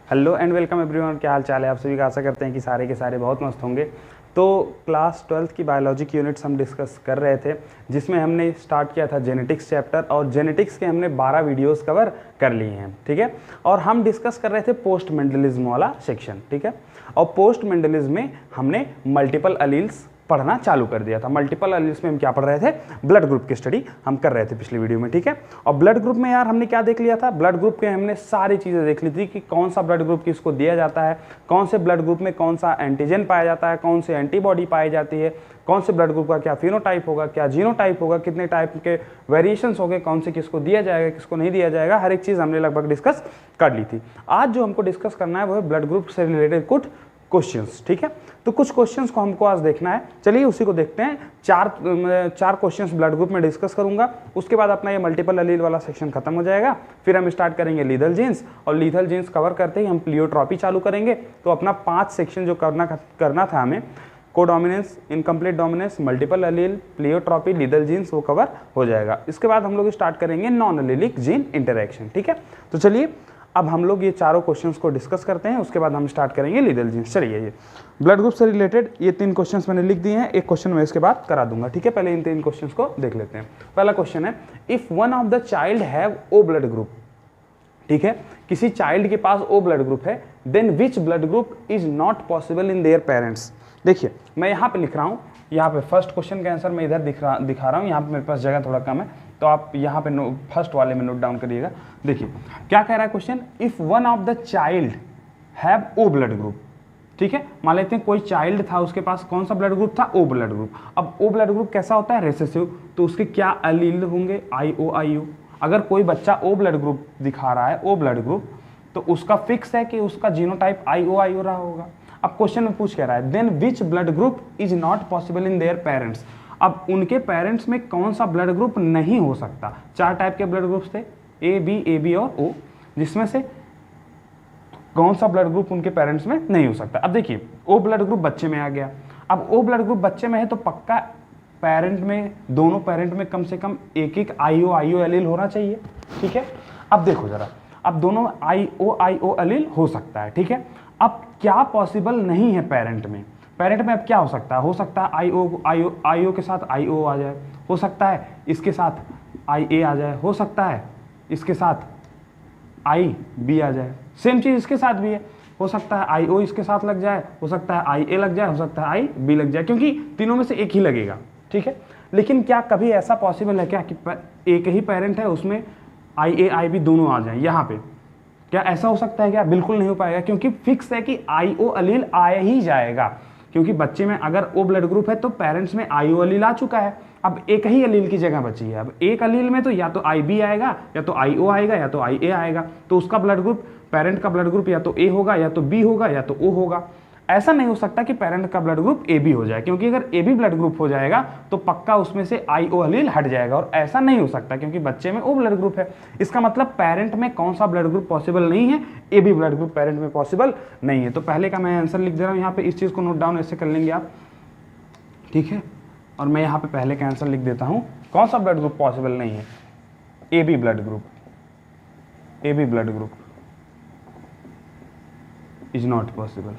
Hello and welcome everyone. क्या हाल चाल है आप सभी का। आशा करते हैं कि सारे के सारे बहुत मस्त होंगे। तो क्लास 12th की बायोलॉजी की यूनिट्स हम डिस्कस कर रहे थे, जिसमें हमने स्टार्ट किया था जेनेटिक्स चैप्टर, और जेनेटिक्स के हमने 12 वीडियोस कवर कर लिए हैं। ठीक है, और हम डिस्कस कर रहे थे पोस्ट मेंडलिज्म वाला सेक्शन। ठीक है, और पोस्ट मेंडलिज्म में हमने मल्टीपल अलील्स पढ़ना चालू कर दिया था। मल्टीपल एलिल्स में हम क्या पढ़ रहे थे, ब्लड ग्रुप की स्टडी हम कर रहे थे पिछली वीडियो में। ठीक है, और ब्लड ग्रुप में यार हमने क्या देख लिया था, ब्लड ग्रुप के हमने सारी चीज़ें देख ली थी कि कौन सा ब्लड ग्रुप किसको दिया जाता है, कौन से ब्लड ग्रुप में कौन सा एंटीजन पाया जाता है, कौन से एंटीबॉडी पाई जाती है, कौन से ब्लड ग्रुप का क्या फिनोटाइप होगा, क्या जीनोटाइप होगा, कितने टाइप के वेरिएशंस हो गए, कौन से किसको दिया जाएगा किसको नहीं दिया जाएगा, हर एक चीज़ हमने लगभग डिस्कस कर ली थी। आज जो हमको डिस्कस करना है वो है ब्लड ग्रुप से रिलेटेड कुछ क्वेश्चंस। ठीक है, तो कुछ क्वेश्चंस को हमको आज देखना है। चलिए उसी को देखते हैं। चार क्वेश्चंस ब्लड ग्रुप में डिस्कस करूंगा, उसके बाद अपना ये मल्टीपल एलील वाला सेक्शन खत्म हो जाएगा। फिर हम स्टार्ट करेंगे लीथल जीन्स, और लीथल जीन्स कवर करते ही हम प्लियोट्रॉपी चालू करेंगे। तो अपना 5 सेक्शन जो करना था हमें, codominance, incomplete dominance, multiple allele, pleiotropy, lethal genes, वो कवर हो जाएगा। इसके बाद हम लोग स्टार्ट करेंगे नॉन एलीलिक जीन इंटरेक्शन। ठीक है, तो चलिए अब हम लोग ये चारों क्वेश्चंस को डिस्कस करते हैं, उसके बाद हम स्टार्ट करेंगे लीथल जीन्स। चलिए, ये ब्लड ग्रुप से रिलेटेड ये 3 क्वेश्चंस मैंने लिख दिए हैं, एक क्वेश्चन मैं इसके बाद करा दूंगा। ठीक है, पहले इन 3 क्वेश्चंस को देख लेते हैं। पहला क्वेश्चन है, if one of the child have O blood group. ठीक है, किसी चाइल्ड के पास ओ ब्लड ग्रुप है, then which blood group is not possible in their parents. देखिए मैं यहाँ पे लिख रहा हूँ, यहाँ पे फर्स्ट क्वेश्चन का आंसर मैं इधर दिखा रहा हूँ, यहाँ पे मेरे पास जगह थोड़ा कम है, तो आप यहाँ पे फर्स्ट वाले में नोट डाउन करिएगा। देखिए क्या कह रहा है question, if one of the child have O blood group. ठीक है, मान लेते हैं कोई चाइल्ड था, उसके पास कौन सा ब्लड ग्रुप था, ओ ब्लड ग्रुप। अब ओ ब्लड ग्रुप कैसा होता है, रेसेसिव, तो उसके क्या एलील होंगे, IOIU। अगर कोई बच्चा ओ ब्लड ग्रुप दिखा रहा है, ओ ब्लड ग्रुप, तो उसका फिक्स है कि उसका जीनोटाइप IOIU रहा होगा। अब क्वेश्चन में पूछ कह रहा है, then which blood group is not possible in their parents. अब उनके पेरेंट्स में कौन सा ब्लड ग्रुप नहीं हो सकता। 4 टाइप के ब्लड ग्रुप्स थे, AB और O, जिसमें से कौन सा ब्लड ग्रुप उनके पेरेंट्स में नहीं हो सकता। अब देखिए O ब्लड ग्रुप बच्चे में आ गया। अब O ब्लड ग्रुप बच्चे में है तो पक्का पेरेंट में, दोनों पेरेंट में कम से कम एक IOIO एलील होना चाहिए। ठीक है, अब देखो जरा, अब दोनों IOIO एलील हो सकता है। ठीक है, अब क्या पॉसिबल नहीं है पेरेंट में, पेरेंट में अब क्या हो सकता है, हो सकता है IO के साथ IO आ जाए, हो सकता है इसके साथ IA आ जाए, हो सकता है इसके साथ IB आ जाए, सेम चीज़ इसके साथ भी है, हो सकता है IO इसके साथ लग जाए, हो सकता है IA लग जाए, हो सकता है IB लग जाए, क्योंकि तीनों में से एक ही लगेगा। ठीक है, लेकिन क्या कभी ऐसा पॉसिबल है क्या कि एक ही पेरेंट है उसमें IA IB दोनों आ जाए यहाँ पे, क्या ऐसा हो सकता है क्या? बिल्कुल नहीं हो पाएगा, क्योंकि फिक्स है कि IO एलील आया ही जाएगा, क्योंकि बच्चे में अगर O ब्लड ग्रुप है तो पेरेंट्स में IO एलील आ चुका है। अब एक ही एलील की जगह बची है, अब एक एलील में तो या तो IB आएगा, या तो IO आएगा, या तो IA आएगा, तो उसका ब्लड ग्रुप, पेरेंट का ब्लड ग्रुप या तो A होगा, या तो B होगा, या तो O होगा। ऐसा नहीं हो सकता कि पेरेंट का ब्लड ग्रुप AB हो जाए, क्योंकि अगर AB ब्लड ग्रुप हो जाएगा तो पक्का उसमें से IO एलील हट जाएगा, और ऐसा नहीं हो सकता क्योंकि बच्चे में O ब्लड ग्रुप है। इसका मतलब पेरेंट में कौन सा ब्लड ग्रुप पॉसिबल नहीं है, AB ब्लड ग्रुप पेरेंट में पॉसिबल नहीं है। तो पहले का मैं आंसर लिख दे रहा हूँ यहाँ पे, इस चीज़ को नोट डाउन ऐसे कर लेंगे आप। ठीक है, और मैं यहाँ पे पहले का आंसर लिख देता हूँ, कौन सा ब्लड ग्रुप पॉसिबल नहीं है, AB blood group. AB blood group is not possible,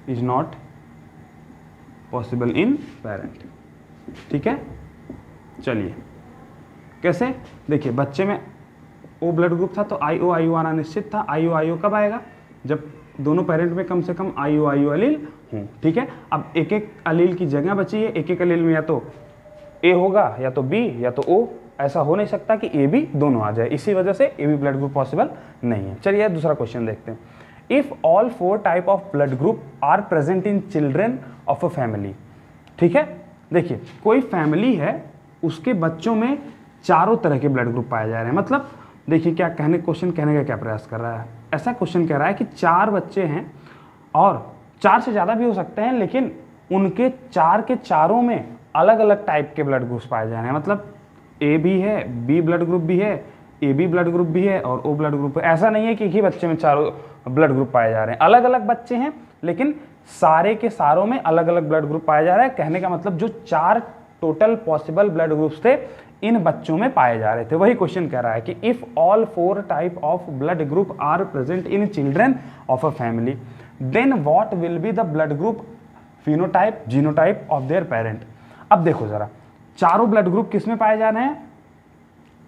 is not possible in parent. ठीक है, चलिए कैसे, देखिए बच्चे में O ब्लड ग्रुप था तो IOIO आना निश्चित था। IOIO कब आएगा, जब दोनों पेरेंट में कम से कम IOIO एलील हों। ठीक है, अब एक एक एलील की जगह बची है, एक एक एलील में या तो A होगा, या तो B, या तो O। ऐसा हो नहीं सकता कि AB दोनों आ जाए, इसी वजह से AB ब्लड ग्रुप पॉसिबल नहीं है। चलिए दूसरा क्वेश्चन देखते हैं, if all 4 type of blood group are present in children of a family. ठीक है, देखिए कोई फैमिली है, उसके बच्चों में चारों तरह के ब्लड ग्रुप पाए जा रहे हैं। मतलब देखिए क्या क्वेश्चन कहने का क्या प्रयास कर रहा है, ऐसा क्वेश्चन कह रहा है कि 4 बच्चे हैं, और 4 से ज़्यादा भी हो सकते हैं, लेकिन उनके 4 के चारों में अलग अलग टाइप के ब्लड ग्रुप्स पाए जा रहे हैं। मतलब A भी है, B ब्लड ग्रुप भी है, AB ब्लड ग्रुप भी है, और O ब्लड ग्रुप है। ऐसा नहीं है कि एक ही बच्चे में चारों ब्लड ग्रुप पाए जा रहे हैं, अलग अलग बच्चे हैं, लेकिन सारे के सारों में अलग अलग ब्लड ग्रुप पाया जा रहा है। कहने का मतलब जो 4 टोटल पॉसिबल ब्लड ग्रुप्स थे इन बच्चों में पाए जा रहे थे। वही क्वेश्चन कह रहा है कि if all 4 type of blood group are present in children of a family then what will be the blood group phenotype genotype of their parent. अब देखो जरा, चारों ब्लड ग्रुप किस में पाए जा रहे हैं?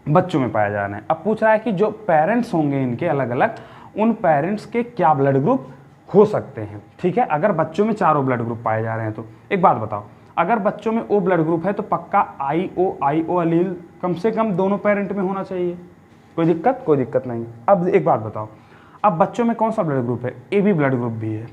बच्चों में पाए जा रहे हैं। अब पूछ रहा है कि जो पेरेंट्स होंगे इनके अलग अलग, उन पेरेंट्स के क्या ब्लड ग्रुप हो सकते हैं। ठीक है, अगर बच्चों में चारों ब्लड ग्रुप पाए जा रहे हैं तो एक बात बताओ, अगर बच्चों में ओ ब्लड ग्रुप है तो पक्का आई ओ अलील कम से कम दोनों पेरेंट में होना चाहिए। कोई दिक्कत? कोई दिक्कत नहीं। अब एक बात बताओ, अब बच्चों में कौन सा ब्लड ग्रुप है? ए बी ब्लड ग्रुप भी है,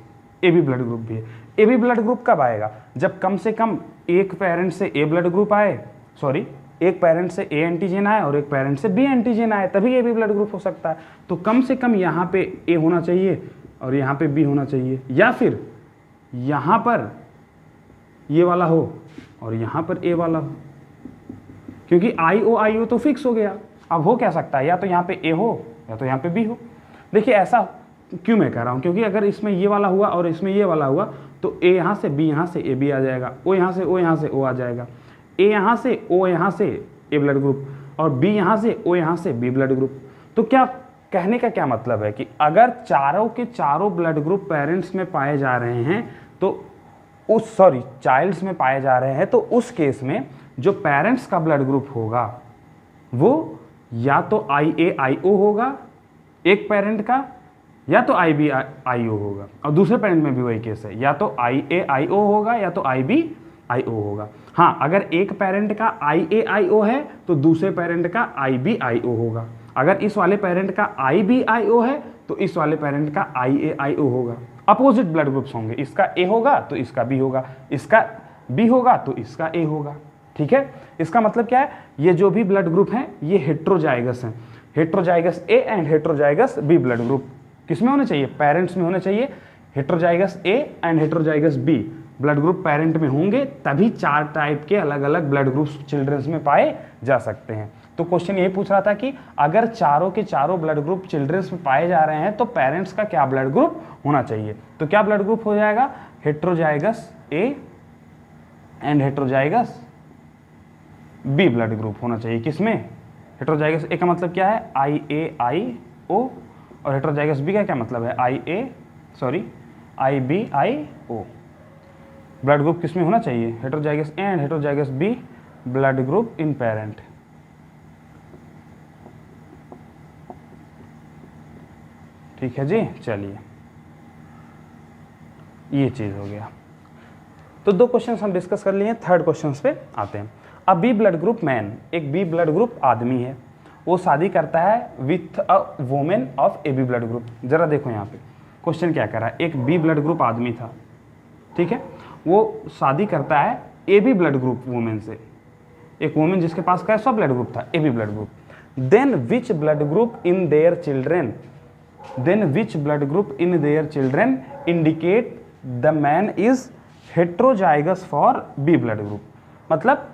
ए बी ब्लड ग्रुप भी है। ए बी ब्लड ग्रुप कब आएगा? जब कम से कम एक पेरेंट से ए ब्लड ग्रुप आए, सॉरी एक पेरेंट से ए एंटीजन आए और एक पेरेंट से बी एंटीजन आए, तभी ए बी ब्लड ग्रुप हो सकता है। तो कम से कम यहाँ पे ए होना चाहिए और यहाँ पे बी होना चाहिए, या फिर यहाँ पर ये वाला हो और यहाँ पर ए वाला हो, क्योंकि आई ओ तो फिक्स हो गया। अब हो क्या सकता है, या तो यहाँ पे ए हो या तो यहाँ पे बी हो। देखिए ऐसा क्यों मैं कह रहा हूँ, क्योंकि अगर इसमें ये वाला हुआ और इसमें ये वाला हुआ तो ए यहाँ से बी यहाँ से ए बी आ जाएगा, ओ यहाँ से ओ आ जाएगा, ए यहाँ से ओ यहाँ से ए ब्लड ग्रुप और बी यहाँ से ओ यहाँ से बी ब्लड ग्रुप। तो क्या कहने का क्या मतलब है कि अगर चारों के चारों ब्लड ग्रुप पेरेंट्स में पाए जा रहे हैं तो चाइल्ड्स में पाए जा रहे हैं, तो उस केस में जो पेरेंट्स का ब्लड ग्रुप होगा वो या तो IA-IO होगा एक पेरेंट का, या तो IB-IO होगा, और दूसरे पेरेंट में भी वही केस है, या तो IA-IO होगा या तो IB-IO होगा। हाँ, अगर एक पेरेंट का IA-IO है तो दूसरे पेरेंट का IB-IO होगा। अगर इस वाले पेरेंट का IB-IO है तो इस वाले पेरेंट का IA-IO होगा। अपोजिट ब्लड ग्रुप्स होंगे, इसका ए होगा तो इसका बी होगा, इसका बी होगा तो इसका ए होगा। ठीक है, इसका मतलब क्या है, ये जो भी ब्लड ग्रुप हैं ये हेट्रोजाइगस हैं। Heterozygous A and heterozygous B blood group किस में होने चाहिए? पेरेंट्स में होने चाहिए। Heterozygous A and heterozygous B blood group parent में होंगे, तभी 4 टाइप के अलग अलग ब्लड ग्रुप्स चिल्ड्रंस में पाए जा सकते हैं। तो क्वेश्चन यही पूछ रहा था कि अगर चारों के चारों ब्लड ग्रुप चिल्ड्रंस में पाए जा रहे हैं तो पेरेंट्स का क्या ब्लड ग्रुप होना चाहिए। तो क्या ब्लड ग्रुप हो जाएगा? Heterozygous A and heterozygous B blood group होना चाहिए। किसमें? हेट्रोजाइगस ए का मतलब क्या है? IA-IO, और हेट्रोजाइगस बी का क्या मतलब है? IB-IO। ब्लड ग्रुप किसमें होना चाहिए? Heterozygous A and heterozygous B blood group in parent. ठीक है जी, चलिए ये चीज हो गया। तो 2 क्वेश्चन हम डिस्कस कर लिए, थर्ड क्वेश्चन पे आते हैं। अब बी ब्लड ग्रुप मैन, एक बी ब्लड ग्रुप आदमी है, वो शादी करता है with a women of A B blood group. जरा देखो यहाँ पे क्वेश्चन क्या कर रहा है, एक बी ब्लड ग्रुप आदमी था, ठीक है, वो शादी करता है A B blood group women से, एक वुमेन जिसके पास कैसा ब्लड ग्रुप था? A B blood group. Then which blood group in their children, then which blood group in their children indicate the man is heterozygous for B blood group। मतलब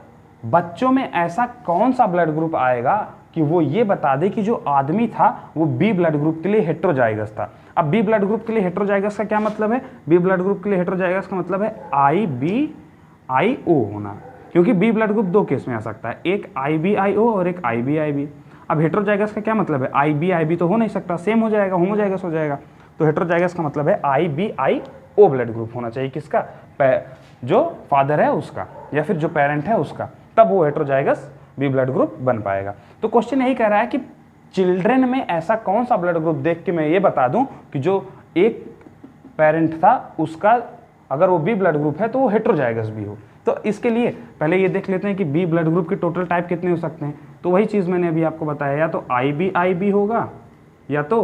बच्चों में ऐसा कौन सा ब्लड ग्रुप आएगा कि वो ये बता दे कि जो आदमी था वो बी ब्लड ग्रुप के लिए हेट्रोजाइगस था। अब बी ब्लड ग्रुप के लिए हेट्रोजाइगस का क्या मतलब है? बी ब्लड ग्रुप के लिए हेट्रोजाइगस का मतलब है IB-IO होना, क्योंकि बी ब्लड ग्रुप 2 केस में आ सकता है, एक IB-IO और एक IB-IB। अब हेट्रोजाइगस का क्या मतलब है? IB-IB तो हो नहीं सकता, सेम हो जाएगा, होमोजाइगस हो जाएगा। तो हेट्रोजाइगस का मतलब है IB-IO ब्लड ग्रुप होना चाहिए। किसका? जो फादर है उसका, या फिर जो पेरेंट है उसका, तब वो हेट्रोजाइगस बी ब्लड ग्रुप बन पाएगा। तो क्वेश्चन यही कह रहा है कि चिल्ड्रन में ऐसा कौन सा ब्लड ग्रुप देख के मैं ये बता दूं कि जो एक पेरेंट था उसका अगर वो बी ब्लड ग्रुप है तो वो हेट्रोजाइगस भी हो। तो इसके लिए पहले ये देख लेते हैं कि बी ब्लड ग्रुप के टोटल टाइप कितने हो सकते हैं। तो वही चीज़ मैंने अभी आपको बताया, या तो IB-IB होगा या तो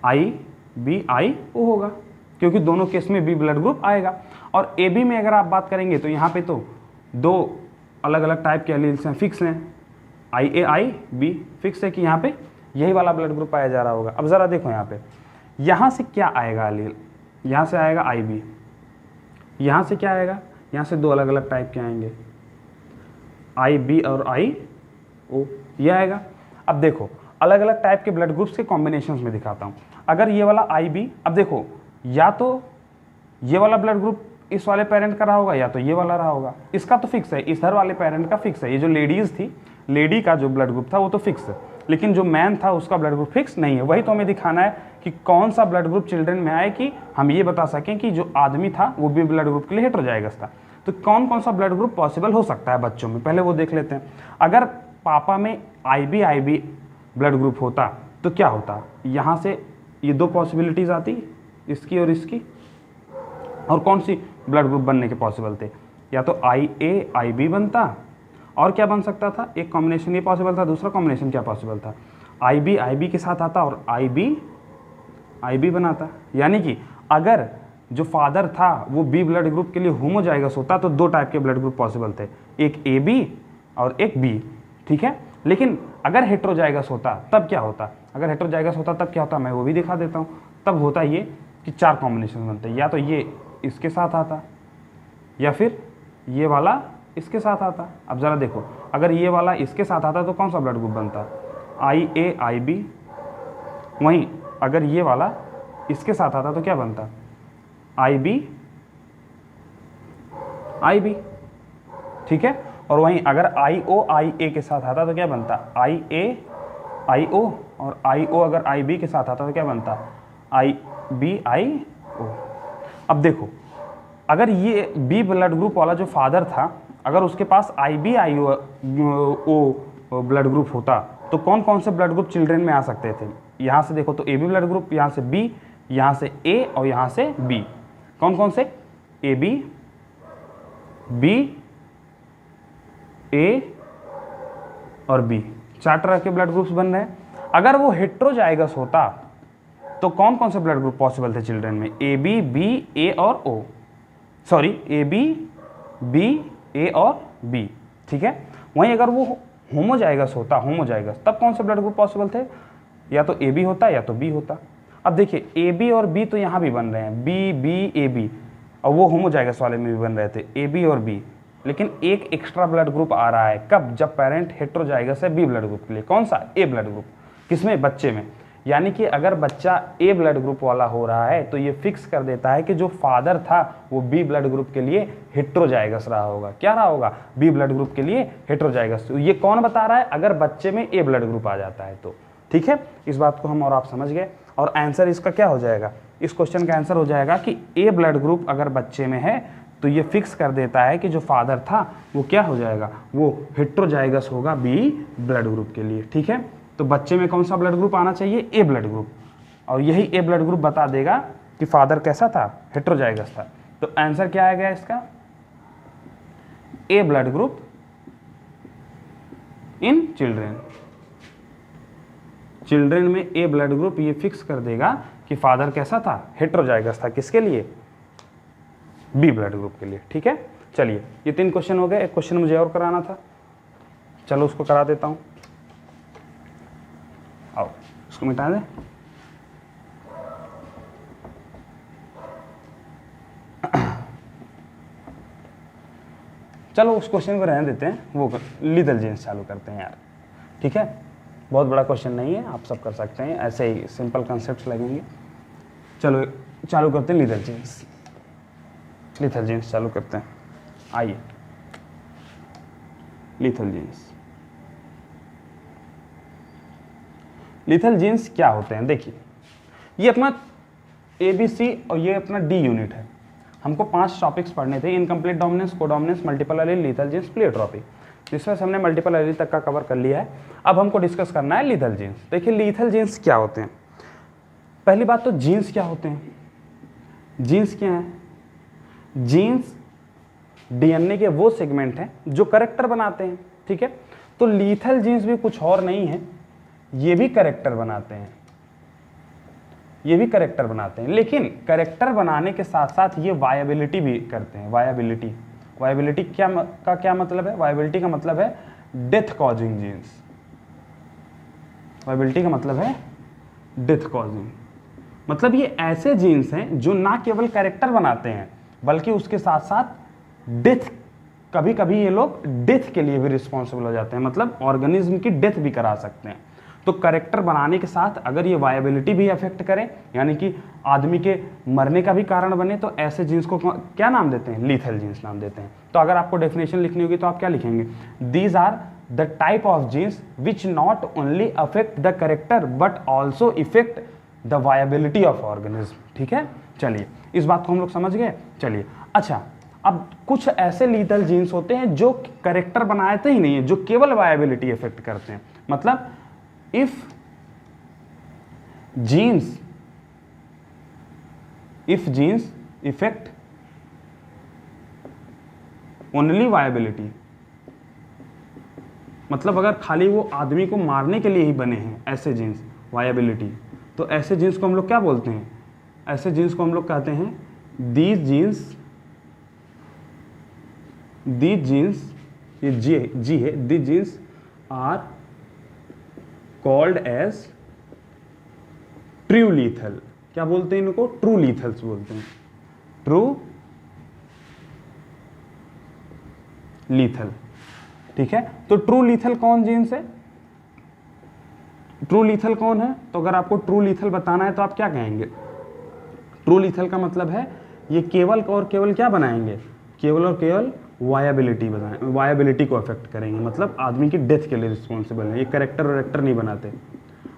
IB-IO होगा, क्योंकि दोनों केस में बी ब्लड ग्रुप आएगा। और AB में अगर आप बात करेंगे तो यहाँ पे तो 2 अलग अलग टाइप के एलील्स हैं, फिक्स हैं, IA-IB फिक्स है कि यहाँ पे यही वाला ब्लड ग्रुप पाया जा रहा होगा। अब ज़रा देखो यहाँ पे, यहाँ से क्या आएगा एलील? यहाँ से आएगा IB, यहाँ से क्या आएगा? यहाँ से 2 अलग अलग टाइप के आएंगे, IB और IO, ये आएगा। अब देखो अलग अलग टाइप के ब्लड ग्रुप्स के कॉम्बिनेशंस में दिखाता हूँ। अगर ये वाला IB, अब देखो या तो ये वाला ब्लड ग्रुप इस वाले पेरेंट का रहा होगा या तो ये वाला रहा होगा। इसका तो फिक्स है, इधर वाले पेरेंट का फिक्स है। ये जो लेडीज़ थी, लेडी का जो ब्लड ग्रुप था वो तो फिक्स है, लेकिन जो मैन था उसका ब्लड ग्रुप फिक्स नहीं है। वही तो हमें दिखाना है कि कौन सा ब्लड ग्रुप चिल्ड्रन में आए कि हम ये बता सकें कि जो आदमी था वो भी ब्लड ग्रुप के लिए हेटेरोजाइगस था। तो कौन कौन सा ब्लड ग्रुप पॉसिबल हो सकता है बच्चों में, पहले वो देख लेते हैं। अगर पापा में IB ब्लड ग्रुप होता तो क्या होता, यहाँ से ये दो पॉसिबिलिटीज़ आती, इसकी और इसकी, और कौन सी ब्लड ग्रुप बनने के पॉसिबल थे, या तो IA-IB बनता, और क्या बन सकता था, एक कॉम्बिनेशन ये पॉसिबल था, दूसरा कॉम्बिनेशन क्या पॉसिबल था, IB के साथ आता और IB बनाता। यानी कि अगर जो फादर था वो B ब्लड ग्रुप के लिए होमोजाइगस होता तो दो टाइप के ब्लड ग्रुप पॉसिबल थे, एक AB और एक B, ठीक है। लेकिन अगर हेटेरोजाइगस होता तब क्या होता, अगर हेटेरोजाइगस होता तब क्या होता, मैं वो भी दिखा देता हूँ। तब होता ये कि चार कॉम्बिनेशन बनते, या तो ये इसके साथ आता, या फिर ये वाला इसके साथ आता। अब ज़रा देखो, अगर ये वाला इसके साथ आता तो कौन सा ब्लड ग्रुप बनता, IA-IB। वहीं अगर ये वाला इसके साथ आता तो क्या बनता, IB-IB, ठीक है। और वहीं अगर IO-IA के साथ आता तो क्या बनता, IA-IO, और IO अगर IB के साथ आता तो क्या बनता, IB-IO। अब देखो, अगर ये B ब्लड ग्रुप वाला जो फादर था, अगर उसके पास IB-IO ब्लड ग्रुप होता तो कौन कौन से ब्लड ग्रुप चिल्ड्रन में आ सकते थे। यहाँ से देखो तो AB ब्लड ग्रुप, यहाँ से B, यहाँ से A और यहाँ से B। कौन कौन से, AB, B, A और B, चार तरह के ब्लड ग्रुप्स बन रहे हैं। अगर वो हेटेरोजाइगस होता तो कौन कौन से ब्लड ग्रुप पॉसिबल थे चिल्ड्रन में, AB, B, A और O, sorry AB, B, A और B, ठीक है। वहीं अगर वो होमोजाइगस होता, होमोजाइगस, तब कौन से ब्लड ग्रुप पॉसिबल थे, या तो AB होता या तो B होता। अब देखिए AB और B तो यहाँ भी बन रहे हैं, B, AB, और वो होमोजाइगस वाले में भी बन रहे थे AB और B, लेकिन एक एक्स्ट्रा ब्लड ग्रुप आ रहा है कब, जब पेरेंट हेटेरोजाइगस है B ब्लड ग्रुप के लिए। कौन सा, A ब्लड ग्रुप, किसमें, बच्चे में। यानी कि अगर बच्चा A ब्लड ग्रुप वाला हो रहा है तो ये फिक्स कर देता है कि जो फादर था वो B ब्लड ग्रुप के लिए हेटेरोजाइगस रहा होगा। क्या रहा होगा, B ब्लड ग्रुप के लिए हेटेरोजाइगस। ये कौन बता रहा है, अगर बच्चे में A ब्लड ग्रुप आ जाता है तो, ठीक है। इस बात को हम और आप समझ गए, और आंसर इसका क्या हो जाएगा, इस क्वेश्चन का आंसर हो जाएगा कि A ब्लड ग्रुप अगर बच्चे में है तो ये फिक्स कर देता है कि जो फादर था वो क्या हो जाएगा, वो हेटेरोजाइगस होगा B ब्लड ग्रुप के लिए, ठीक है। तो बच्चे में कौन सा ब्लड ग्रुप आना चाहिए, A ब्लड ग्रुप, और यही A ब्लड ग्रुप बता देगा कि फादर कैसा था, हेटेरोजाइगस था। तो आंसर क्या आएगा इसका, A blood group in children. Children में A ब्लड ग्रुप ये फिक्स कर देगा कि फादर कैसा था, हेटेरोजाइगस था, किसके लिए, B ब्लड ग्रुप के लिए, ठीक है। चलिए, ये 3 क्वेश्चन हो गए। एक क्वेश्चन मुझे और कराना था, चलो उसको करा देता हूं। आओ इसको मिटा दें। चलो उस क्वेश्चन को रहने देते हैं, वो लीथल जीन्स चालू करते हैं यार, ठीक है। बहुत बड़ा क्वेश्चन नहीं है, आप सब कर सकते हैं, ऐसे ही सिंपल कंसेप्ट्स लगेंगे। चलो चालू करते हैं लीथल जीन्स, लीथल जीन्स चालू करते हैं। आइए, लीथल जीन्स। लीथल जीन्स क्या होते हैं, देखिए ये अपना ABC और ये अपना D यूनिट है। हमको 5 टॉपिक्स पढ़ने थे, incomplete dominance, codominance, multiple allele, lethal genes, pleiotropy, जिसमें से हमने मल्टीपल एलील तक का कवर कर लिया है। अब हमको डिस्कस करना है लीथल जीन्स। देखिए लीथल जीन्स क्या होते हैं। पहली बात तो जीन्स क्या होते हैं, जीन्स क्या है, जीन्स DNA के वो सेगमेंट हैं जो कैरेक्टर बनाते हैं, ठीक है। तो लीथल जीन्स भी कुछ और नहीं है, ये भी कैरेक्टर बनाते हैं, ये भी कैरेक्टर बनाते हैं, लेकिन कैरेक्टर बनाने के साथ साथ ये वायबिलिटी भी करते हैं। वायबिलिटी, वायबिलिटी क्या मतलब है, वायबिलिटी का मतलब है डेथ कॉजिंग जीन्स। वायबिलिटी का मतलब है डेथ कॉजिंग, मतलब ये ऐसे जीन्स हैं जो ना केवल कैरेक्टर बनाते हैं बल्कि उसके साथ साथ डेथ, कभी कभी ये लोग डेथ के लिए भी रिस्पॉन्सिबल हो जाते हैं, मतलब ऑर्गेनिज्म की डेथ भी करा सकते हैं। तो करेक्टर बनाने के साथ अगर ये वायबिलिटी भी अफेक्ट करें, यानी कि आदमी के मरने का भी कारण बने, तो ऐसे जीन्स को क्या नाम देते हैं? लीथल जीन्स नाम देते हैं। तो अगर आपको डेफिनेशन लिखनी होगी तो आप क्या लिखेंगे? These are the type of genes which not only affect the character but also effect the viability of organism. ठीक है, चलिए इस बात को हम लोग समझ गए। चलिए अच्छा, अब कुछ ऐसे लीथल जीन्स होते हैं जो करेक्टर बनाते ही नहीं है, जो केवल वायबिलिटी इफेक्ट करते हैं। मतलब if genes affect only viability, मतलब अगर खाली वो आदमी को मारने के लिए ही बने हैं ऐसे जीन्स, वायबिलिटी, तो ऐसे जीन्स को हम लोग क्या बोलते हैं? ऐसे जीन्स को हम लोग कहते हैं these genes, ये जी है, these genes are called as true lethal. क्या बोलते हैं इनको? ट्रू लीथल्स बोलते हैं, ट्रू लीथल। ठीक है, तो ट्रू लीथल कौन जीन्स है? ट्रू लीथल कौन है? तो अगर आपको ट्रू लीथल बताना है तो आप क्या कहेंगे? ट्रू लीथल का मतलब है ये केवल और केवल क्या बनाएंगे? केवल और केवल वायबिलिटी को अफेक्ट करेंगे, मतलब आदमी की डेथ के लिए रिस्पॉन्सिबल है। ये करेक्टर और एक्टर नहीं बनाते।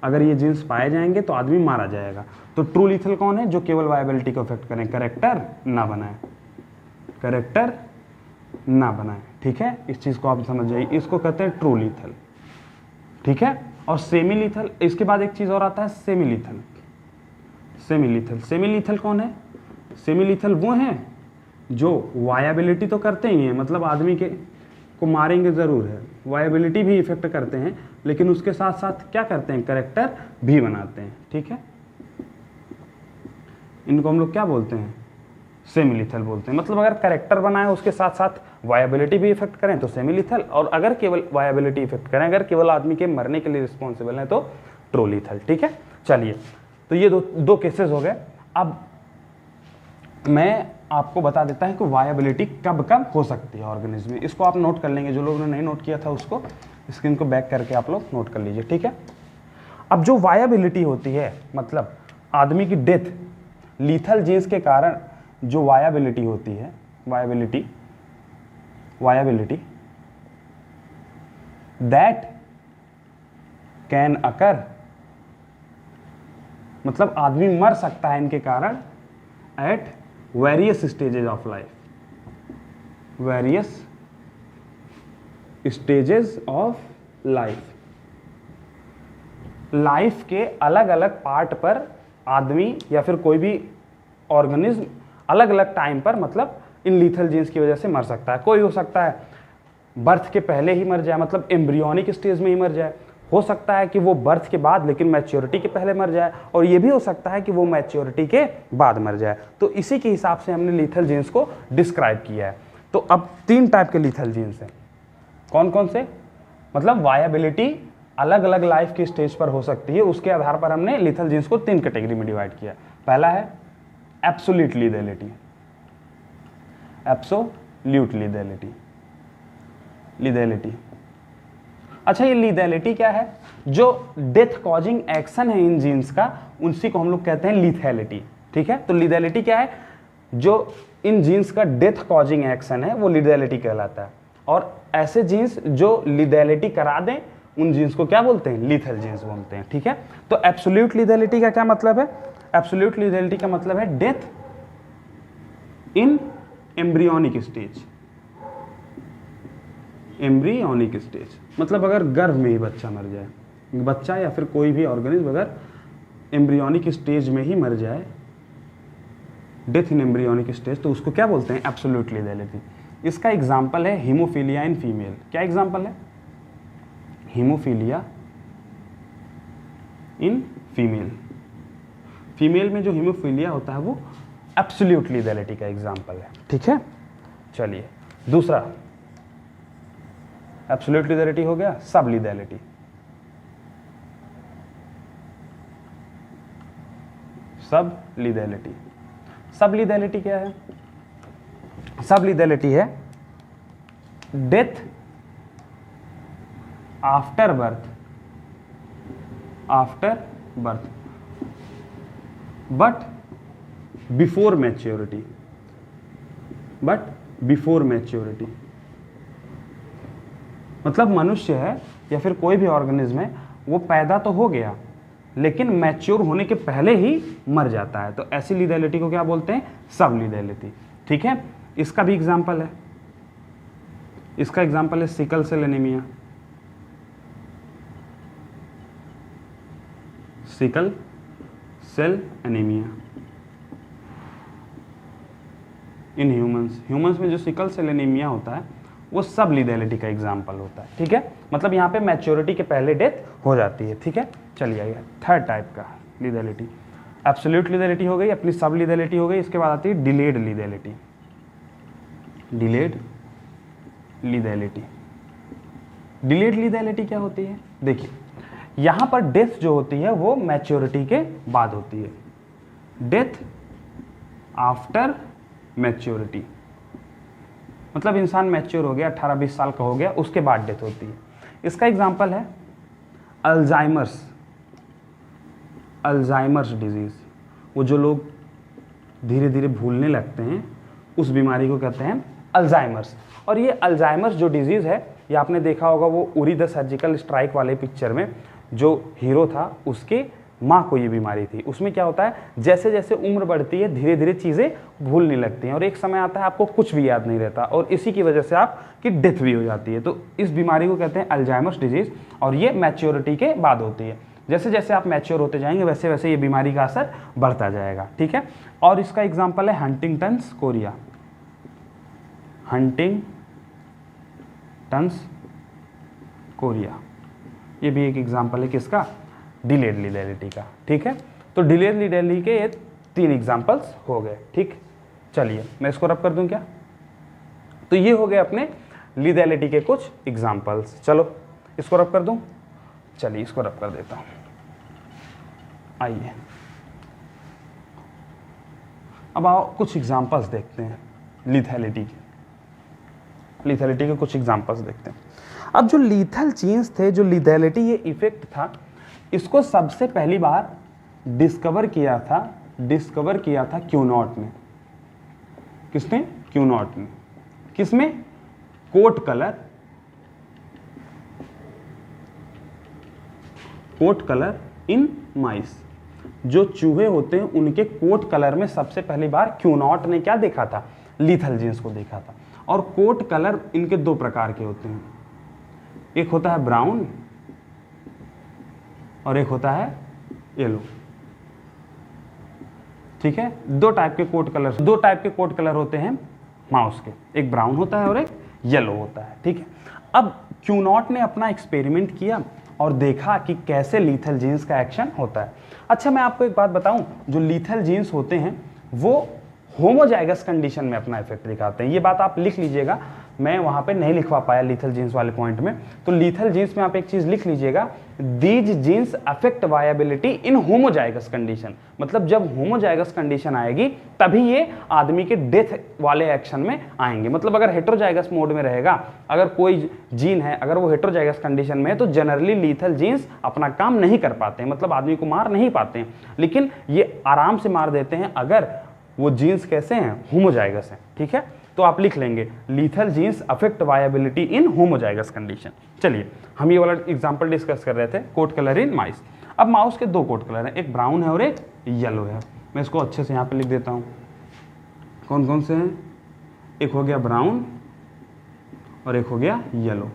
अगर ये जीन्स पाए जाएंगे तो आदमी मारा जाएगा। तो ट्रू लीथल कौन है? जो केवल वायबिलिटी को अफेक्ट करें, करेक्टर ना बनाए, करेक्टर ना बनाए। ठीक है, इस चीज़ को आप समझ जाइए, इसको कहते हैं ट्रू लीथल। ठीक है, और सेमी लीथल, इसके बाद एक चीज़ और आता है semi lethal. Semi lethal, semi lethal कौन है? सेमी लीथल वो हैं जो वायबिलिटी तो करते ही हैं, मतलब आदमी के को मारेंगे ज़रूर है, वायबिलिटी भी इफेक्ट करते हैं, लेकिन उसके साथ साथ क्या करते हैं? करेक्टर भी बनाते हैं। ठीक है, इनको हम लोग क्या बोलते हैं? सेमी लीथल बोलते हैं। मतलब अगर करेक्टर बनाए उसके साथ साथ वायबिलिटी भी इफेक्ट करें तो सेमी लीथल, और अगर केवल वायबिलिटी इफेक्ट करें, अगर केवल आदमी के मरने के लिए रिस्पॉन्सिबल है तो ट्रू लीथल। ठीक है, चलिए तो ये दो केसेस हो गए। अब मैं आपको बता देता है कि वायबिलिटी कब कब हो सकती है ऑर्गेनिज्म में। इसको आप नोट कर लेंगे, जो लोगों ने नहीं नोट किया था उसको स्क्रीन को बैक करके आप लोग नोट कर लीजिए। ठीक है, अब जो वायबिलिटी होती है, मतलब आदमी की डेथ लीथल जीन्स के कारण जो वायबिलिटी होती है, वायबिलिटी दैट कैन अकर, मतलब आदमी मर सकता है इनके कारण at various stages of life, various stages of life के अलग अलग पार्ट पर आदमी या फिर कोई भी ऑर्गेनिज्म अलग अलग टाइम पर, मतलब इन लीथल जीन्स की वजह से मर सकता है। कोई हो सकता है बर्थ के पहले ही मर जाए, मतलब एम्ब्रियोनिक स्टेज में ही मर जाए। हो सकता है कि वो बर्थ के बाद लेकिन मैच्योरिटी के पहले मर जाए, और ये भी हो सकता है कि वो मैच्योरिटी के बाद मर जाए। तो इसी के हिसाब से हमने लीथल जीन्स को डिस्क्राइब किया है। तो अब 3 टाइप के लीथल जीन्स हैं। कौन कौन से? मतलब वायबिलिटी अलग अलग लाइफ की स्टेज पर हो सकती है, उसके आधार पर हमने लीथल जीन्स को 3 कैटेगरी में डिवाइड किया। पहला है एब्सोल्यूट लीथैलिटी, एब्सोल्यूट लीथैलिटी। अच्छा, ये लीथैलिटी क्या है? जो डेथ कॉजिंग एक्शन है इन जीन्स का, उसी को हम लोग कहते हैं लीथैलिटी। ठीक है, तो लीथैलिटी क्या है? जो इन जीन्स का डेथ कॉजिंग एक्शन है वो लीथैलिटी कहलाता है। और ऐसे जीन्स जो लीथैलिटी करा दें उन जीन्स को क्या बोलते हैं? लीथल जीन्स बोलते हैं। ठीक है, तो एब्सोल्यूट लीथैलिटी का क्या मतलब है? एब्सोल्यूट लीथैलिटी का मतलब है death in embryonic stage. Embryonic stage मतलब अगर गर्भ में ही बच्चा मर जाए, बच्चा या फिर कोई भी ऑर्गेनिज्म अगर एम्ब्रियोनिक स्टेज में ही मर जाए, डेथ इन एम्ब्रियोनिक स्टेज, तो उसको क्या बोलते हैं? एब्सोल्यूट लीथैलिटी। इसका एग्जाम्पल है हीमोफीलिया इन फीमेल। क्या एग्जाम्पल है? Haemophilia in female. फीमेल में जो हीमोफीलिया होता है वो एब्सोल्यूट लीथैलिटी का एग्जाम्पल है। ठीक है, चलिए दूसरा एब्सोल्यूट लीथैलिटी हो गया। सब लीथैलिटी, सब लीथैलिटी। सब लीथैलिटी क्या है? सब लीथैलिटी है death after birth after birth but before maturity, मतलब मनुष्य है या फिर कोई भी ऑर्गेनिज्म है, वो पैदा तो हो गया लेकिन मैच्योर होने के पहले ही मर जाता है। तो ऐसी लीथैलिटी को क्या बोलते हैं? सब लीथैलिटी। ठीक है, इसका भी एग्जाम्पल है, इसका एग्जाम्पल है sickle cell anaemia. Sickle cell anaemia in humans में जो सिकल सेल एनीमिया होता है वो सब लीथैलिटी का एग्जाम्पल होता है। ठीक है, मतलब यहाँ पे मैच्योरिटी के पहले डेथ हो जाती है। ठीक है, चलिए आइए थर्ड टाइप का लीथैलिटी। एब्सोल्यूट लीथैलिटी हो गई, अपनी सब लीथैलिटी हो गई, इसके बाद आती है डिलेड लीथैलिटी। डिलेड लीथैलिटी क्या होती है? देखिए यहाँ पर डेथ जो होती है वो मैच्योरिटी के बाद होती है, डेथ आफ्टर मैच्योरिटी, मतलब इंसान मैच्योर हो गया, 18-20 साल का हो गया, उसके बाद डेथ होती है। इसका एग्जाम्पल है अल्जाइमर्स डिजीज। वो जो लोग धीरे धीरे भूलने लगते हैं उस बीमारी को कहते हैं अल्जाइमर्स। और ये अल्जाइमर्स जो डिजीज़ है, ये आपने देखा होगा वो उरी द सर्जिकल स्ट्राइक वाले पिक्चर में जो हीरो था उसके माँ को ये बीमारी थी। उसमें क्या होता है, जैसे जैसे उम्र बढ़ती है धीरे धीरे चीज़ें भूलने लगती हैं और एक समय आता है आपको कुछ भी याद नहीं रहता और इसी की वजह से आपकी डेथ भी हो जाती है। तो इस बीमारी को कहते हैं अल्जाइमर्स डिजीज़ और ये मैच्योरिटी के बाद होती है। जैसे जैसे आप मैच्योर होते जाएंगे वैसे वैसे ये बीमारी का असर बढ़ता जाएगा। ठीक है, और इसका एग्जाम्पल है हंटिंगटन्स कोरिया। हंटिंगटन्स कोरिया ये भी एक एग्जाम्पल है किसका? डिलेड लीथैलिटी का। ठीक है, तो डिलेड लीथैलिटी के ये 3 एग्जाम्पल्स हो गए। ठीक, चलिए मैं इसको रब कर दूं क्या? तो ये हो गए अपने लीथैलिटी के कुछ एग्जाम्पल्स। चलो इसको रब कर दूं, चलिए इसको रब कर देता हूं। आइए अब आओ कुछ एग्जाम्पल्स देखते हैं लीथैलिटी के कुछ एग्जाम्पल्स देखते हैं। अब जो लीथल जीन्स थे, जो लीथैलिटी ये इफेक्ट था, इसको सबसे पहली बार डिस्कवर किया था क्यूनॉट ने। किसने? क्यूनॉट ने। किसमें? कोट कलर इन माइस। जो चूहे होते हैं उनके कोट कलर में सबसे पहली बार क्यूनॉट ने क्या देखा था? लीथल जीन्स को देखा था। और कोट कलर इनके 2 प्रकार के होते हैं, एक होता है ब्राउन और एक होता है येलो। ठीक है, 2 टाइप के कोट कलर होते हैं माउस के, एक ब्राउन होता है और एक येलो होता है। ठीक है, अब क्यूनॉट ने अपना एक्सपेरिमेंट किया और देखा कि कैसे लीथल जीन्स का एक्शन होता है। अच्छा मैं आपको एक बात बताऊं, जो लीथल जीन्स होते हैं वो होमोजाइगस कंडीशन में अपना इफेक्ट दिखाते हैं। ये बात आप लिख लीजिएगा, मैं वहां पे नहीं लिखवा पाया लीथल जीन्स वाले पॉइंट में। तो लीथल जीन्स में आप एक चीज लिख लीजिएगा, these genes affect viability in homozygous condition. मतलब जब होमोजाइगस कंडीशन आएगी तभी ये आदमी के डेथ वाले एक्शन में आएंगे। मतलब अगर हेटेरोजाइगस मोड में रहेगा, अगर कोई जीन है अगर वो हेटेरोजाइगस कंडीशन में है तो जनरली लीथल जीन्स अपना काम नहीं कर पाते हैं, मतलब आदमी को मार नहीं पाते हैं। लेकिन ये आराम से मार देते हैं अगर वो जीन्स कैसे हैं? होमोजाइगस हैं। ठीक है, तो आप लिख लेंगे lethal genes affect viability in homozygous condition. चलिए हम ये वाला एग्जांपल डिस्कस कर रहे थे, कोट कलर इन माइस। अब माउस के 2 कोट कलर हैं, एक ब्राउन है और एक येलो है। मैं इसको अच्छे से यहाँ पे लिख देता हूँ, कौन कौन से हैं? एक हो गया ब्राउन और एक हो गया येलो,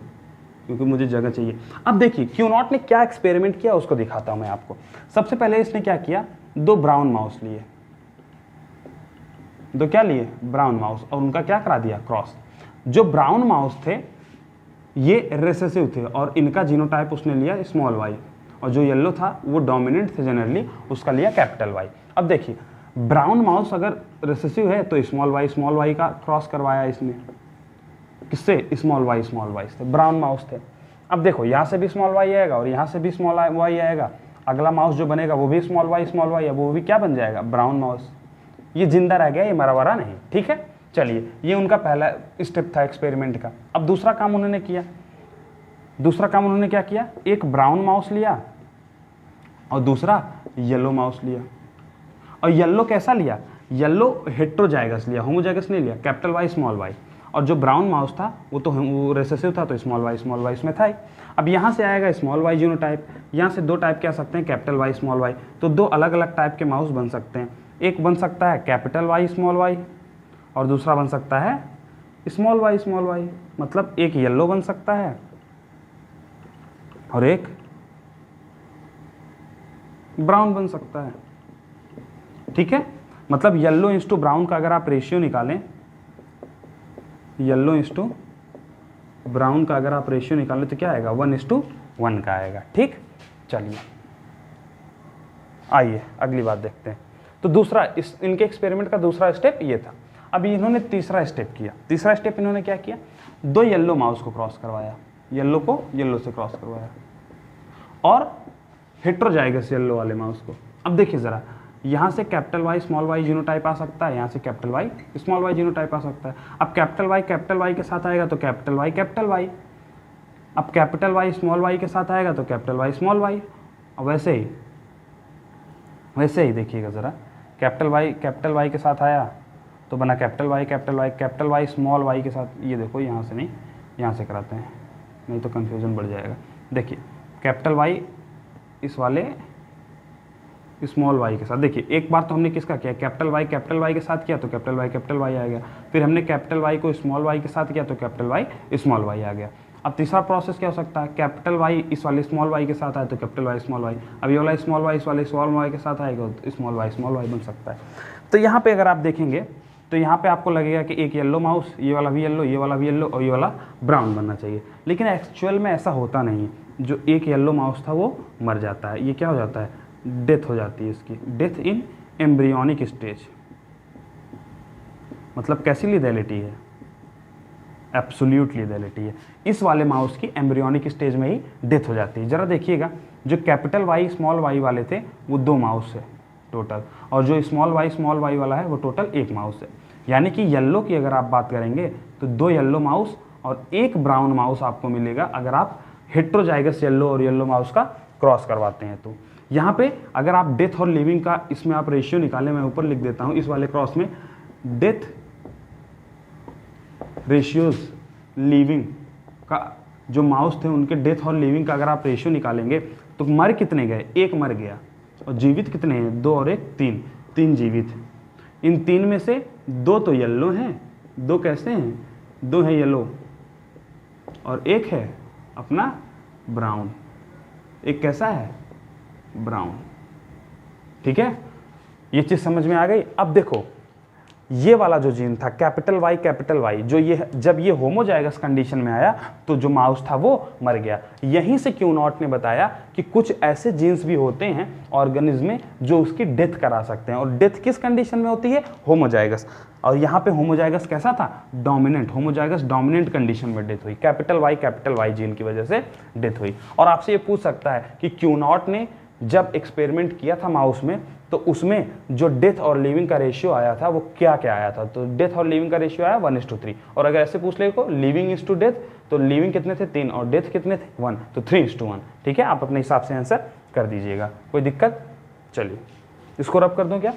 क्योंकि मुझे जगह चाहिए। अब देखिए क्यूनॉट ने क्या एक्सपेरिमेंट किया उसको दिखाता हूँ मैं आपको। सबसे पहले इसने क्या किया, 2 ब्राउन माउस लिए, 2 क्या लिए? ब्राउन माउस, और उनका क्या करा दिया? क्रॉस। जो ब्राउन माउस थे ये रिसेसिव थे और इनका जीनोटाइप उसने लिया स्मॉल वाई, और जो येलो था वो डोमिनेंट थे जनरली, उसका लिया कैपिटल वाई। अब देखिए ब्राउन माउस अगर रिसेसिव है तो स्मॉल वाई का क्रॉस करवाया इसने, किससे? स्मॉल वाई से, ब्राउन माउस थे। अब देखो यहाँ से भी स्मॉल वाई आएगा और यहाँ से भी स्मॉल वाई आएगा, अगला माउस जो बनेगा वो भी स्मॉल वाई है, वो भी क्या बन जाएगा? Brown mouse. ये जिंदा रह गया, ये मरा वरा नहीं। ठीक है, चलिए ये उनका पहला स्टेप था एक्सपेरिमेंट का। अब दूसरा काम उन्होंने क्या किया? एक ब्राउन माउस लिया और दूसरा येलो माउस लिया। और येलो कैसा लिया? येलो हेट्रोजाइगस लिया, होमोजाइगस नहीं लिया, कैपिटल वाई स्मॉल वाई। और जो ब्राउन माउस था वो रेसेसिव था, तो स्मॉल वाई इसमें था ही। अब यहाँ से आएगा स्मॉल वाई जीनोटाइप, यहाँ से दो टाइप के आ सकते हैं, कैपिटल वाई स्मॉल वाई। तो दो अलग अलग टाइप के माउस बन सकते हैं। एक बन सकता है कैपिटल वाई स्मॉल वाई और दूसरा बन सकता है स्मॉल वाई। मतलब एक येलो बन सकता है और एक ब्राउन बन सकता है। ठीक है, मतलब येलो इंस्टू ब्राउन का अगर आप रेशियो निकालें, येलो इंस्टू ब्राउन का अगर आप रेशियो निकालें तो क्या आएगा? 1:1 का आएगा। ठीक, चलिए आइए अगली बात देखते हैं। तो दूसरा इनके एक्सपेरिमेंट का दूसरा स्टेप ये था। अभी इन्होंने तीसरा स्टेप किया। तीसरा स्टेप इन्होंने क्या किया? दो येलो माउस को क्रॉस करवाया, येलो को येलो से क्रॉस करवाया और हेट्रोजाइगस येलो वाले माउस को। अब देखिए ज़रा, यहाँ से capital Y small Y genotype आ सकता है, यहाँ से capital Y small Y genotype आ सकता है। अब कैपिटल वाई के साथ आएगा तो कैपिटल वाई। अब कैपिटल वाई स्मॉल वाई के साथ आएगा तो कैपिटल वाई स्मॉल वाई। और वैसे ही देखिएगा ज़रा, कैपिटल वाई के साथ आया तो बना कैपिटल वाई स्मॉल वाई के साथ। ये देखो, यहाँ से नहीं, यहाँ से कराते हैं, नहीं तो कन्फ्यूज़न बढ़ जाएगा। देखिए कैपिटल वाई इस वाले स्मॉल वाई के साथ। देखिए एक बार तो हमने किसका किया? कैपिटल वाई के साथ किया तो कैपिटल वाई आ गया। फिर हमने कैपिटल वाई को स्मॉल वाई के साथ किया तो कैपिटल वाई स्मॉल वाई आ गया। अब तीसरा प्रोसेस क्या हो सकता है? कैपिटल वाई इस वाले स्मॉल वाई के साथ आए तो कैपिटल वाई स्मॉल वाई। अब ये वाला स्मॉल वाई इस वाले स्मॉल वाई के साथ आएगा तो स्मॉल वाई बन सकता है। तो यहाँ पे अगर आप देखेंगे तो यहाँ पे आपको लगेगा कि एक येलो माउस, ये वाला भी येलो, ये वाला भी येलो और ये वाला ब्राउन बनना चाहिए। लेकिन एक्चुअल में ऐसा होता नहीं है। जो एक येलो माउस था वो मर जाता है। ये क्या हो जाता है? डेथ हो जाती है इसकी, डेथ इन एम्ब्रियोनिक स्टेज। मतलब कैसी लीथैलिटी है? एब्सोल्यूट लीथैलिटी है। इस वाले माउस की एम्ब्रियोनिक स्टेज में ही डेथ हो जाती है। जरा देखिएगा, जो कैपिटल वाई स्मॉल वाई वाले थे वो 2 माउस है टोटल, और जो स्मॉल वाई वाला है वो टोटल 1 माउस है। यानी कि येलो की अगर आप बात करेंगे तो 2 येलो माउस और 1 ब्राउन माउस आपको मिलेगा अगर आप हेट्रोजाइगस येलो और येलो माउस का क्रॉस करवाते हैं। तो यहाँ पे अगर आप डेथ और लिविंग का इसमें आप रेशियो निकालें, मैं ऊपर लिख देता हूँ, इस वाले क्रॉस में डेथ रेशियोज लिविंग का जो माउस थे उनके डेथ और लिविंग का अगर आप रेशियो निकालेंगे तो मर कितने गए? 1 मर गया। और जीवित कितने हैं? 2 और 1 3 जीवित। इन 3 में से 2 तो येलो हैं, 2 कैसे हैं? 2 है येलो और 1 है अपना ब्राउन। एक कैसा है? ब्राउन। ठीक है, ये चीज़ समझ में आ गई। अब देखो, ये वाला जो जीन था कैपिटल वाई, जो ये जब ये होमोजाइगस कंडीशन में आया तो जो माउस था वो मर गया। यहीं से क्यू नॉट ने बताया कि कुछ ऐसे जीन्स भी होते हैं ऑर्गेनिज्म में जो उसकी डेथ करा सकते हैं। और डेथ किस कंडीशन में होती है? होमोजाइगस। और यहाँ पे होमोजाइगस कैसा था? डोमिनेंट। होमोजाइगस डोमिनेंट कंडीशन में डेथ हुई, कैपिटल वाई जीन की वजह से डेथ हुई। और आपसे ये पूछ सकता है कि क्यू नॉट ने जब एक्सपेरिमेंट किया था माउस में तो उसमें जो डेथ और लिविंग का रेशियो आया था वो क्या क्या आया था? तो डेथ और लिविंग का रेशियो आया 1:3। और अगर ऐसे पूछ ले को लिविंग इज टू डेथ, तो लिविंग कितने थे? 3 और डेथ कितने थे? 1, तो 3:1। ठीक है, आप अपने हिसाब से आंसर कर दीजिएगा, कोई दिक्कत? चलिए इसको रब कर दूं क्या?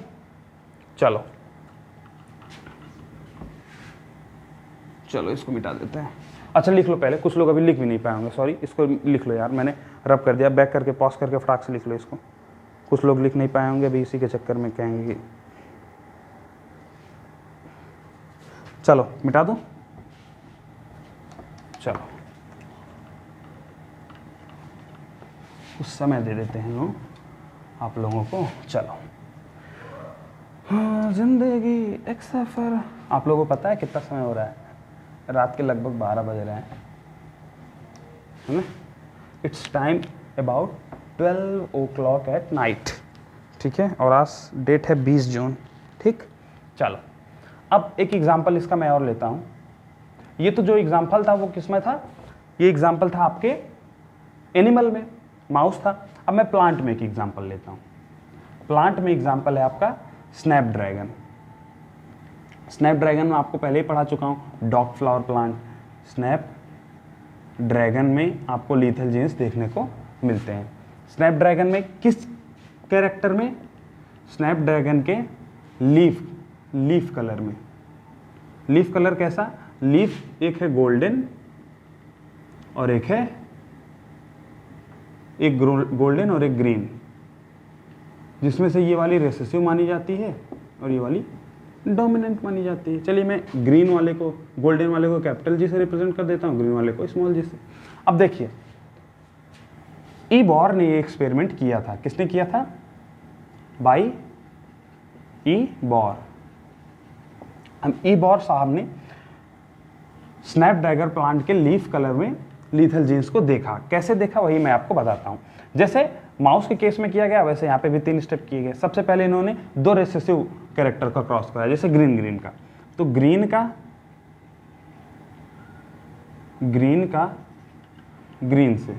चलो इसको मिटा देते हैं। अच्छा लिख लो पहले, कुछ लोग अभी लिख भी नहीं पाएंगे, सॉरी, इसको लिख लो यार, मैंने रब कर दिया, बैक करके पॉज करके फटाक से लिख लो इसको। कुछ लोग लिख नहीं पाए होंगे अभी, इसी के चक्कर में कहेंगे कि चलो मिटा दो। चलो कुछ समय दे देते हैं लोग आप लोगों को। चलो, हाँ, जिंदगी एक सफर। आप लोगों को पता है कितना समय हो रहा है? रात के लगभग 12 बज रहे हैं, है ना? It's time about 12 o'clock at night. ठीक है, और आज डेट है 20 जून। ठीक, चलो अब एक एग्जाम्पल इसका मैं और लेता हूँ। ये तो जो एग्जाम्पल था वो किस में था? ये एग्जाम्पल था आपके एनिमल में, माउस था। अब मैं प्लांट में एक एग्जाम्पल लेता हूँ। प्लांट में एग्जाम्पल है आपका स्नैपड्रैगन। स्नैपड्रैगन में आपको पहले ही पढ़ा चुका हूँ, डॉग फ्लावर प्लांट। स्नैपड्रैगन में आपको लीथल जीन्स देखने को मिलते हैं। स्नैपड्रैगन में किस कैरेक्टर में, स्नैपड्रैगन के लीफ कलर में। लीफ कलर कैसा? लीफ एक है गोल्डन और एक है गोल्डन और एक ग्रीन, जिसमें से ये वाली रेसेसिव मानी जाती है और ये वाली डोमिनेंट मानी जाती है। चलिए मैं ग्रीन वाले को, गोल्डन वाले को कैपिटल जी से रिप्रेजेंट कर देता हूँ, ग्रीन वाले को स्मॉल जी से। अब देखिए ई बॉर ने ये एक्सपेरिमेंट किया था। किसने किया था? By E बॉर। अब ई बॉर साहब ने स्नैपड्रैगन प्लांट के लीफ कलर में लीथल जीन्स को देखा। कैसे देखा वही मैं आपको बताता हूँ। जैसे माउस के केस में किया गया वैसे यहाँ पे भी 3 स्टेप किए गए। सबसे पहले इन्होंने 2 रेसेसिव कैरेक्टर का क्रॉस कराया, जैसे ग्रीन का, तो ग्रीन का ग्रीन से,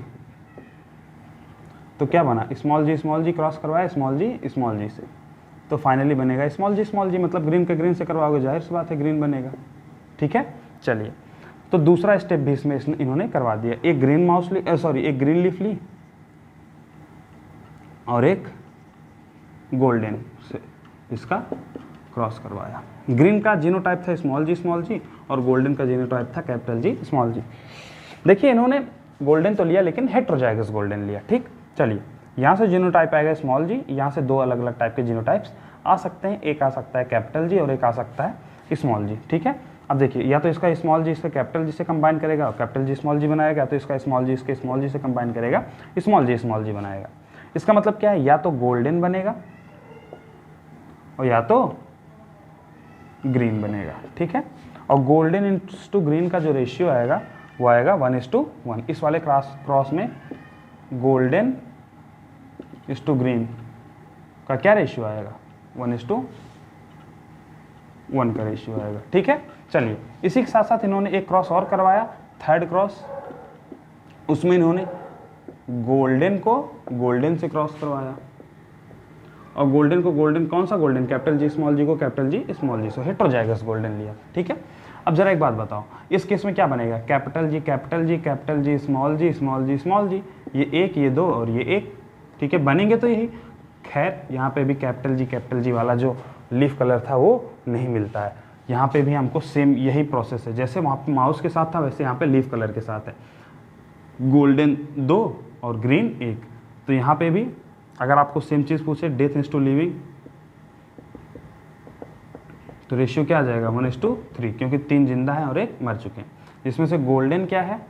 तो क्या बना? स्मॉल जी क्रॉस करवाया स्मॉल जी से, तो फाइनली बनेगा स्मॉल जी, मतलब ग्रीन का ग्रीन से करवाओगे, जाहिर सी बात है ग्रीन बनेगा। ठीक है, चलिए तो दूसरा स्टेप भी इसमें इन्होंने करवा दिया। एक ग्रीन एक ग्रीन लीफ ली और एक गोल्डन से इसका क्रॉस करवाया। ग्रीन का जीनोटाइप था स्मॉल जी और गोल्डन का जीनोटाइप था कैपिटल जी स्मॉल जी। देखिए इन्होंने गोल्डन तो लिया लेकिन हेटेरोजाइगस गोल्डन लिया। ठीक, चलिए यहाँ से जीनोटाइप आएगा स्मॉल जी, यहाँ से 2 अलग अलग टाइप के जीनोटाइप्स आ सकते हैं। एक आ सकता है कैपिटल जी और एक आ सकता है स्मॉल जी। ठीक है, अब देखिए या तो इसका स्मॉल जी इसके कैपिटल जी से कंबाइन करेगा और कैपिटल जी स्मॉल जी बनाएगा, तो इसका स्मॉल जी इसके स्मॉल जी से कंबाइन करेगा, स्मॉल जी बनाएगा। इसका मतलब क्या है? या तो गोल्डन बनेगा और या तो ग्रीन बनेगा। ठीक है, और गोल्डन इंटू ग्रीन का जो रेशियो आएगा वो आएगा 1:1। इस वाले क्रॉस में गोल्डन इस टू ग्रीन का क्या रेशियो आएगा? 1:1 का रेशियो आएगा। ठीक है, चलिए इसी के साथ साथ इन्होंने एक क्रॉस और करवाया, थर्ड क्रॉस। उसमें इन्होंने गोल्डन को गोल्डन से क्रॉस करवाया और गोल्डन को गोल्डन, कौन सा गोल्डन? कैपिटल जी स्मॉल जी को कैपिटल जी स्मॉल जी से हेटेरोजाइगस गोल्डन लिया। ठीक है, अब जरा एक बात बताओ, इस केस में क्या बनेगा? कैपिटल जी स्मॉल जी, ये एक, ये 2 और ये 1। ठीक है, बनेंगे तो यही। खैर यहाँ पे भी कैपिटल जी वाला जो लीफ कलर था वो नहीं मिलता है। यहाँ पे भी हमको सेम यही प्रोसेस है, जैसे वहाँ पे माउस के साथ था वैसे यहाँ पे लीफ कलर के साथ है। गोल्डन 2 और ग्रीन 1। तो यहाँ पे भी अगर आपको सेम चीज़ पूछे डेथ इज टू लिविंग, तो रेशियो क्या आ जाएगा? 1:3, क्योंकि 3 जिंदा है और 1 मर चुके हैं। इसमें से गोल्डन क्या है?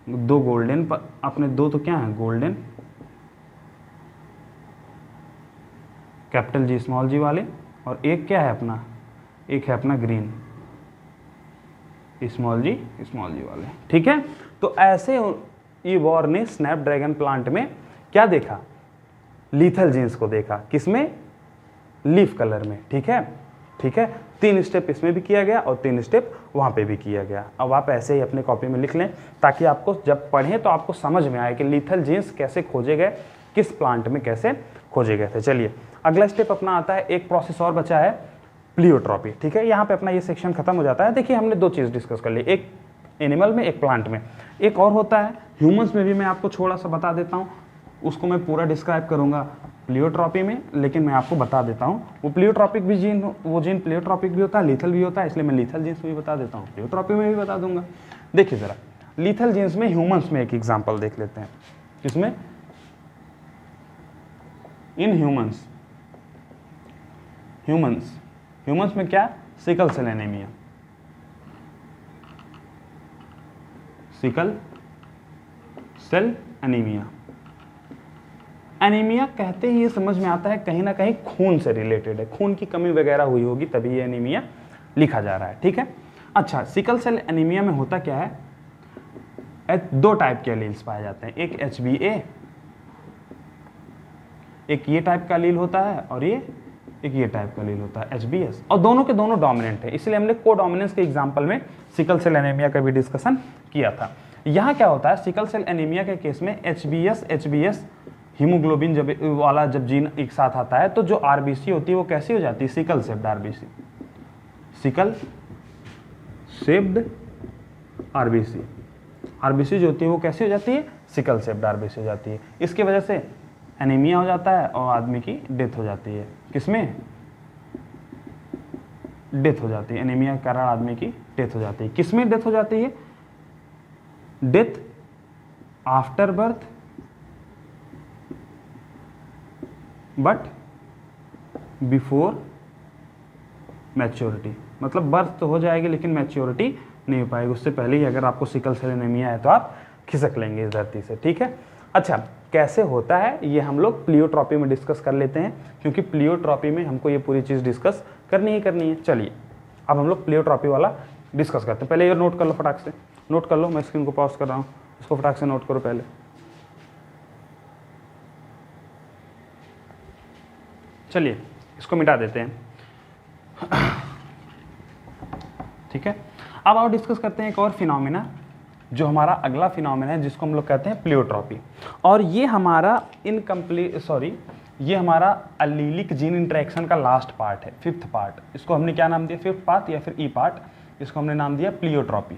2 गोल्डन पर अपने 2 तो क्या है? गोल्डन कैपिटल जी स्मॉल जी वाले, और एक क्या है अपना? एक है अपना ग्रीन स्मॉल जी वाले। ठीक है, तो ऐसे ई बॉर ने स्नैपड्रैगन प्लांट में क्या देखा? लीथल जीन्स को देखा। किसमें? लीफ कलर में। ठीक है, 3 स्टेप इसमें भी किया गया और 3 स्टेप वहाँ पे भी किया गया। अब आप ऐसे ही अपने कॉपी में लिख लें ताकि आपको जब पढ़ें तो आपको समझ में आए कि लीथल जीन्स कैसे खोजे गए, किस प्लांट में कैसे खोजे गए थे। चलिए अगला स्टेप अपना आता है, एक प्रोसेस और बचा है, प्लियोट्रॉपी। ठीक है, यहाँ पे अपना ये सेक्शन खत्म हो जाता है। देखिए हमने 2 चीज़ डिस्कस कर ली, एक एनिमल में, एक प्लांट में। एक और होता है ह्यूमंस में भी, मैं आपको थोड़ा सा बता देता हूँ, उसको मैं पूरा डिस्क्राइब करूँगा प्लियोट्रॉपी में, लेकिन मैं आपको बता देता हूँ वो प्लियोट्रॉपिक भी जीन, वो जीन प्लियोट्रॉपिक भी होता है, लीथल भी होता है, इसलिए मैं लीथल जीन्स में भी बता देता हूँ, प्लियोट्रॉपी में भी बता दूंगा। देखिए ज़रा लीथल जीन्स में ह्यूमंस में एक एग्जाम्पल देख लेते हैं। इसमें इन ह्यूमंस में क्या? Sickle cell anaemia. Sickle cell anaemia. Anaemia कहते ही ये समझ में आता है कहीं ना कहीं खून से रिलेटेड है, खून की कमी वगैरह हुई होगी तभी ये एनीमिया लिखा जा रहा है। ठीक है, अच्छा सिकल सेल एनीमिया में होता क्या है? 2 टाइप के एलील्स पाए जाते हैं, एक HbA, एक ये टाइप का एलील होता है और एक ये टाइप का एलील होता है HbS, और दोनों के दोनों डोमिनेंट है। इसलिए हमने कोडोमिनेंस के एग्जांपल में सिकल सेल एनीमिया का भी डिस्कशन किया था। यहाँ क्या होता है? सिकल सेल एनीमिया के केस में HbS हीमोग्लोबिन जब जीन एक साथ आता है तो जो आरबीसी होती है वो कैसी हो जाती है? Sickle shaped RBC. Sickle shaped RBC जो होती है वो कैसी हो जाती है? सिकल शेप्ड आरबीसी हो जाती है। इसकी वजह से एनीमिया हो जाता है और आदमी की डेथ हो जाती है। किसमें? डेथ हो जाती है, एनीमिया के कारण आदमी की डेथ हो जाती है। किसमें डेथ हो जाती है? Death after birth but before maturity. मतलब बर्थ तो हो जाएगी लेकिन मैच्योरिटी नहीं हो पाएगी, उससे पहले ही अगर आपको सिकल सेल एनीमिया है तो आप खिसक लेंगे इस धरती से। ठीक है, अच्छा कैसे होता है ये हम लोग प्लियोट्रॉपी में डिस्कस कर लेते हैं, क्योंकि प्लियोट्रॉपी में हमको ये पूरी चीज़ डिस्कस करनी ही करनी है। चलिए अब हम लोग प्लियोट्रॉपी वाला डिस्कस करते हैं। पहले ये नोट कर लो, फटाक से नोट कर लो, मैं स्क्रीन को पॉज कर रहा हूँ, इसको फटाक से नोट करो पहले। चलिए इसको मिटा देते हैं। ठीक है, अब आओ डिस्कस करते हैं एक और फिनोमिना, जो हमारा अगला फिनोमिना है जिसको हम लोग कहते हैं प्लियोट्रॉपी। और ये हमारा ये हमारा अलीलिक जीन इंटरेक्शन का लास्ट पार्ट है, 5th पार्ट। इसको हमने क्या नाम दिया? 5th पार्ट या फिर ई पार्ट। इसको हमने नाम दिया प्लियोट्रॉपी।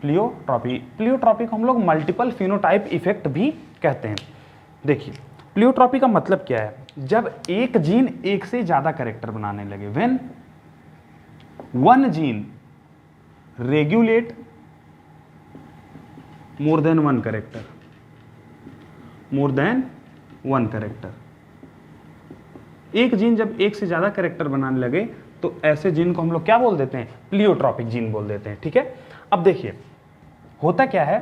प्लियोट्रॉपी को हम लोग मल्टीपल फिनोटाइप इफेक्ट भी कहते हैं। देखिए प्लियोट्रॉपी का मतलब क्या है? जब एक जीन एक से ज्यादा कैरेक्टर बनाने लगे, when one gene regulate more than one character. एक जीन जब एक से ज्यादा कैरेक्टर बनाने लगे तो ऐसे जीन को हम लोग क्या बोल देते हैं? प्लियोट्रॉपिक जीन बोल देते हैं। ठीक है, अब देखिए होता क्या है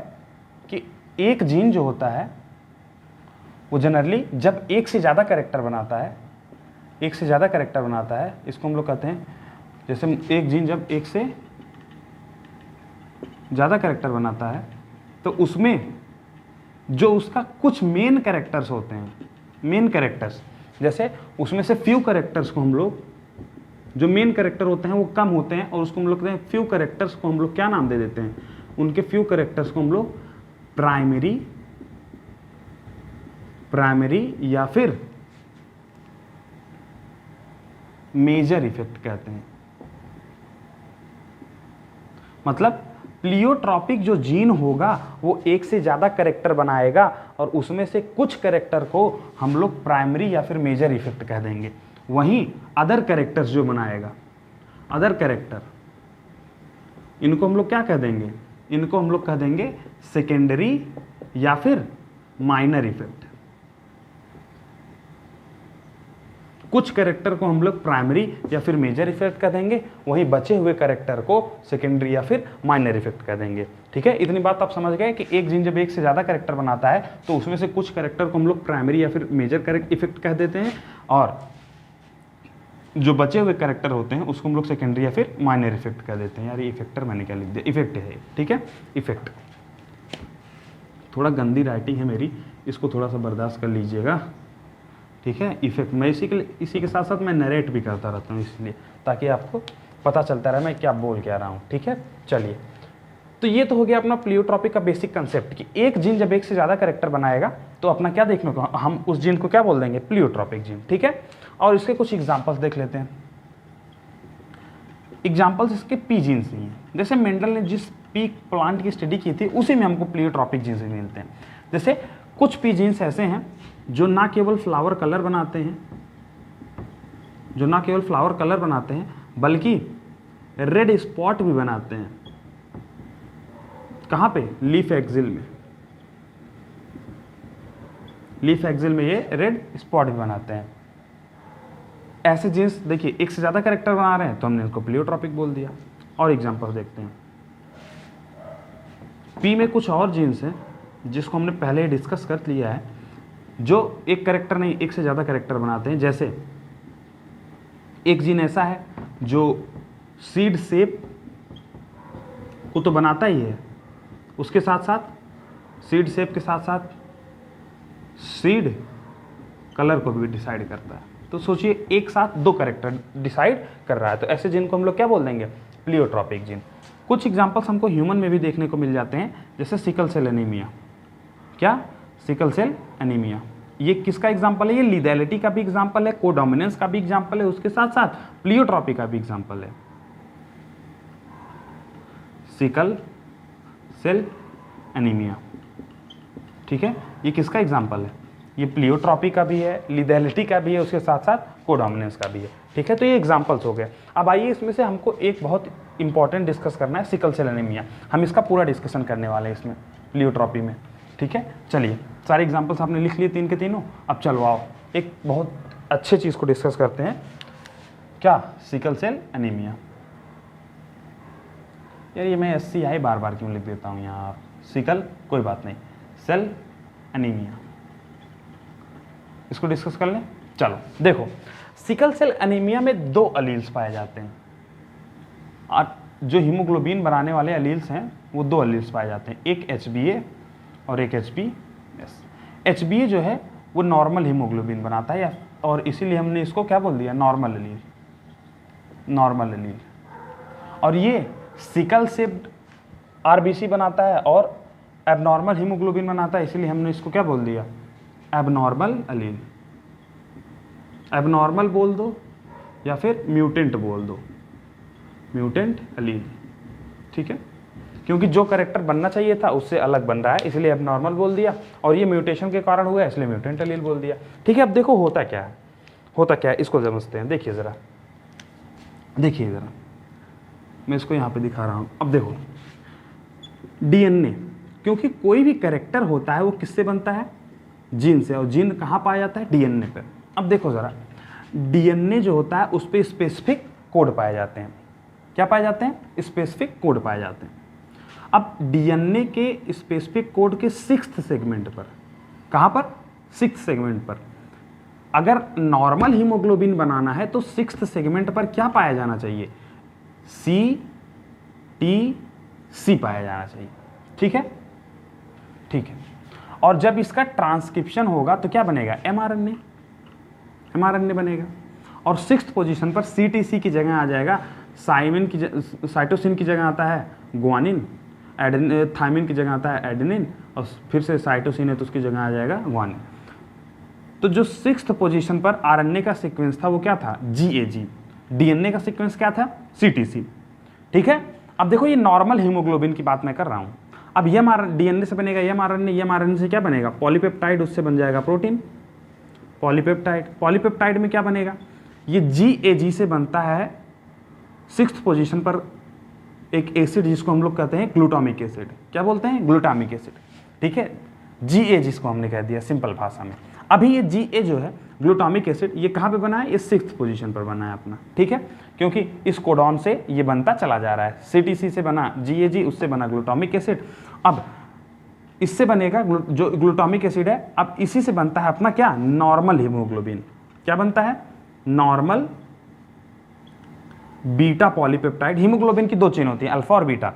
कि एक जीन जो होता है वो जनरली जब एक से ज्यादा कैरेक्टर बनाता है, इसको हम लोग कहते हैं, जैसे एक जीन जब एक से ज्यादा कैरेक्टर बनाता है तो उसमें जो उसका कुछ मेन कैरेक्टर्स होते हैं, जैसे उसमें से फ्यू कैरेक्टर्स को हम लोग, जो मेन कैरेक्टर होते हैं वो कम होते हैं और उसको हम लोग कहते हैं, फ्यू कैरेक्टर्स को हम लोग क्या नाम दे देते हैं? उनके फ्यू कैरेक्टर्स को हम लोग प्राइमरी या फिर मेजर इफेक्ट कहते हैं। मतलब प्लियोट्रॉपिक जो जीन होगा वो एक से ज्यादा कैरेक्टर बनाएगा और उसमें से कुछ कैरेक्टर को हम लोग प्राइमरी या फिर मेजर इफेक्ट कह देंगे। वहीं अदर कैरेक्टर्स जो बनाएगा, अदर कैरेक्टर, इनको हम लोग क्या कह देंगे? इनको हम लोग कह देंगे सेकेंडरी या फिर माइनर इफेक्ट। कुछ कैरेक्टर को हम लोग प्राइमरी या फिर मेजर इफेक्ट कह देंगे, वहीं बचे हुए कैरेक्टर को सेकेंडरी या फिर माइनर इफेक्ट कह देंगे। ठीक है, इतनी बात आप समझ गए कि एक जीन जब एक से ज़्यादा कैरेक्टर बनाता है तो उसमें से कुछ कैरेक्टर को हम लोग प्राइमरी या फिर मेजर इफेक्ट कह देते हैं और जो बचे हुए कैरेक्टर होते हैं उसको हम लोग सेकेंडरी या फिर माइनर इफेक्ट कह देते हैं। यार ये इफेक्टर मैंने क्या लिख दिया? इफेक्ट है। ठीक है, इफेक्ट। थोड़ा गंदी राइटिंग है मेरी, इसको थोड़ा सा बर्दाश्त कर लीजिएगा। ठीक है, इफेक्ट। मैं इसी के साथ साथ मैं नरेट भी करता रहता हूँ, इसलिए ताकि आपको पता चलता रहे मैं क्या बोल क्या रहा हूँ। ठीक है, चलिए तो ये तो हो गया अपना प्लियोट्रॉपी का बेसिक कंसेप्ट कि एक जीन जब एक से ज़्यादा कैरेक्टर बनाएगा तो अपना क्या देखने को, हम उस जीन को क्या बोल देंगे? Pleiotropic gene. ठीक है, और इसके कुछ एग्जाम्पल्स देख लेते हैं। एग्जाम्पल्स इसके पी जीन्स नहीं है। जैसे मेंडल ने जिस पी प्लांट की स्टडी की थी उसी में हमको प्लियोट्रॉपिक जीन्स मिलते हैं। जैसे कुछ पी जीन्स ऐसे हैं जो ना केवल फ्लावर कलर बनाते हैं, बल्कि रेड स्पॉट भी बनाते हैं। कहाँ पे? लीफ एक्सिल में। लीफ एक्सिल में ये रेड स्पॉट भी बनाते हैं। ऐसे जीन्स देखिए एक से ज़्यादा कैरेक्टर बना रहे हैं तो हमने इसको प्लियोट्रॉपिक बोल दिया। और एग्जांपल देखते हैं। पी में कुछ और जीन्स हैं जिसको हमने पहले डिस्कस कर लिया है, जो एक कैरेक्टर नहीं एक से ज़्यादा कैरेक्टर बनाते हैं। जैसे एक जीन ऐसा है जो सीड शेप को तो बनाता ही है, उसके साथ साथ सीड शेप के साथ साथ सीड कलर को भी डिसाइड करता है। तो सोचिए एक साथ दो कैरेक्टर डिसाइड कर रहा है, तो ऐसे जीन को हम लोग क्या बोल देंगे? Pleiotropic gene. कुछ एग्जांपल्स हमको ह्यूमन में भी देखने को मिल जाते हैं, जैसे सिकल सेल एनीमिया। क्या? Sickle cell anaemia. ये किसका एग्जांपल है? ये लीथैलिटी का भी एग्जांपल है, कोडोमिनेंस का भी एग्जांपल है, उसके साथ साथ प्लियोट्रॉपी का भी एग्जांपल है। Sickle cell anaemia. ठीक है, ये किसका एग्जाम्पल है, ये प्लियोट्रॉपी का भी है, लिथैलिटी का भी है, उसके साथ साथ कोडोमिनेंस का भी है। ठीक है, तो ये एग्जाम्पल्स हो गए। अब आइए इसमें से हमको एक बहुत इंपॉर्टेंट डिस्कस करना है, सिकल सेल एनीमिया। हम इसका पूरा डिस्कशन करने वाले हैं इसमें प्लियोट्रॉपी में। ठीक है, चलिए सारे एग्जाम्पल्स आपने लिख लिए 3 के तीनों। अब चलो आओ एक बहुत अच्छे चीज़ को डिस्कस करते हैं, क्या, सिकल सेल एनीमिया। यार ये मैं SCI बार बार क्यों लिख देता हूँ यहाँ, सिकल कोई बात नहीं, सेल एनीमिया, इसको डिस्कस कर लें। चलो देखो, सिकल सेल एनीमिया में 2 अलील्स पाए जाते हैं, और जो हीमोग्लोबिन बनाने वाले अलील्स हैं वो 2 अलील्स पाए जाते हैं, एक HbA और एक HbS। HbA जो है वो नॉर्मल हीमोग्लोबिन बनाता है, और इसीलिए हमने इसको क्या बोल दिया, नॉर्मल अलील, नॉर्मल अलील। और ये सिकल सेप्ड RBC बनाता है और एबनॉर्मल हीमोग्लोबिन बनाता है, इसीलिए हमने इसको क्या बोल दिया, एबनॉर्मल अलील। एबनॉर्मल बोल दो या फिर म्यूटेंट बोल दो, म्यूटेंट अलील। ठीक है, क्योंकि जो कैरेक्टर बनना चाहिए था उससे अलग बन रहा है, इसलिए एबनॉर्मल बोल दिया, और ये म्यूटेशन के कारण हुआ है इसलिए म्यूटेंट अलील बोल दिया। ठीक है, अब देखो होता क्या है, होता क्या है इसको समझते हैं। देखिए ज़रा, देखिए ज़रा, मैं इसको यहाँ पे दिखा रहा हूँ। अब देखो DNA, क्योंकि कोई भी कैरेक्टर होता है वो किससे बनता है, जीन से, और जीन कहाँ पाया जाता है, DNA पे। अब देखो ज़रा, DNA जो होता है उस पर स्पेसिफिक कोड पाए जाते हैं। क्या पाए जाते हैं, स्पेसिफिक कोड पाए जाते हैं। अब DNA के स्पेसिफिक कोड के 6th सेगमेंट पर, कहाँ पर, 6th सेगमेंट पर, अगर नॉर्मल हीमोग्लोबिन बनाना है तो 6th सेगमेंट पर क्या पाया जाना चाहिए, CTC पाया जाना चाहिए। ठीक है, ठीक है, और जब इसका ट्रांसक्रिप्शन होगा तो क्या बनेगा, mRNA बनेगा, और 6th पोजीशन पर CTC की जगह आ जाएगा साइटोसिन की जगह आता है ग्वानिन, थायमिन की जगह आता है एडेनिन, और फिर से साइटोसिन है तो उसकी जगह आ जाएगा ग्वानिन। तो जो 6th पोजीशन पर RNA का सीक्वेंस था वो क्या था, GAG। DNA का सीक्वेंस क्या था, CTC। ठीक है, अब देखो ये नॉर्मल हीमोग्लोबिन की बात मैं कर रहा हूँ। अब ये DNA से बनेगा mRNA से क्या बनेगा, पॉलीपेप्टाइड, उससे बन जाएगा प्रोटीन, पॉलीपेप्टाइड। पॉलीपेप्टाइड में क्या बनेगा, ये GAG से बनता है 6th पोजीशन पर एक एसिड जिसको हम लोग कहते हैं ग्लूटामिक एसिड। क्या बोलते हैं, ग्लूटामिक एसिड। ठीक है, GA जिसको हमने कह दिया सिंपल भाषा में। अभी ये GA जो है ग्लूटामिक एसिड, ये कहाँ पे बना है, ये 6th पोजीशन पर बना है अपना। ठीक है, क्योंकि इस कोडॉन से ये बनता चला जा रहा है, CTC से बना GAG, उससे बना ग्लूटामिक एसिड। अब इससे बनेगा जो ग्लूटामिक एसिड है, अब इसी से बनता है अपना क्या, नॉर्मल हीमोग्लोबिन। क्या बनता है, नॉर्मल बीटा पॉलीपेप्टाइड। हीमोग्लोबिन की 2 चेन होती हैं, अल्फा और बीटा,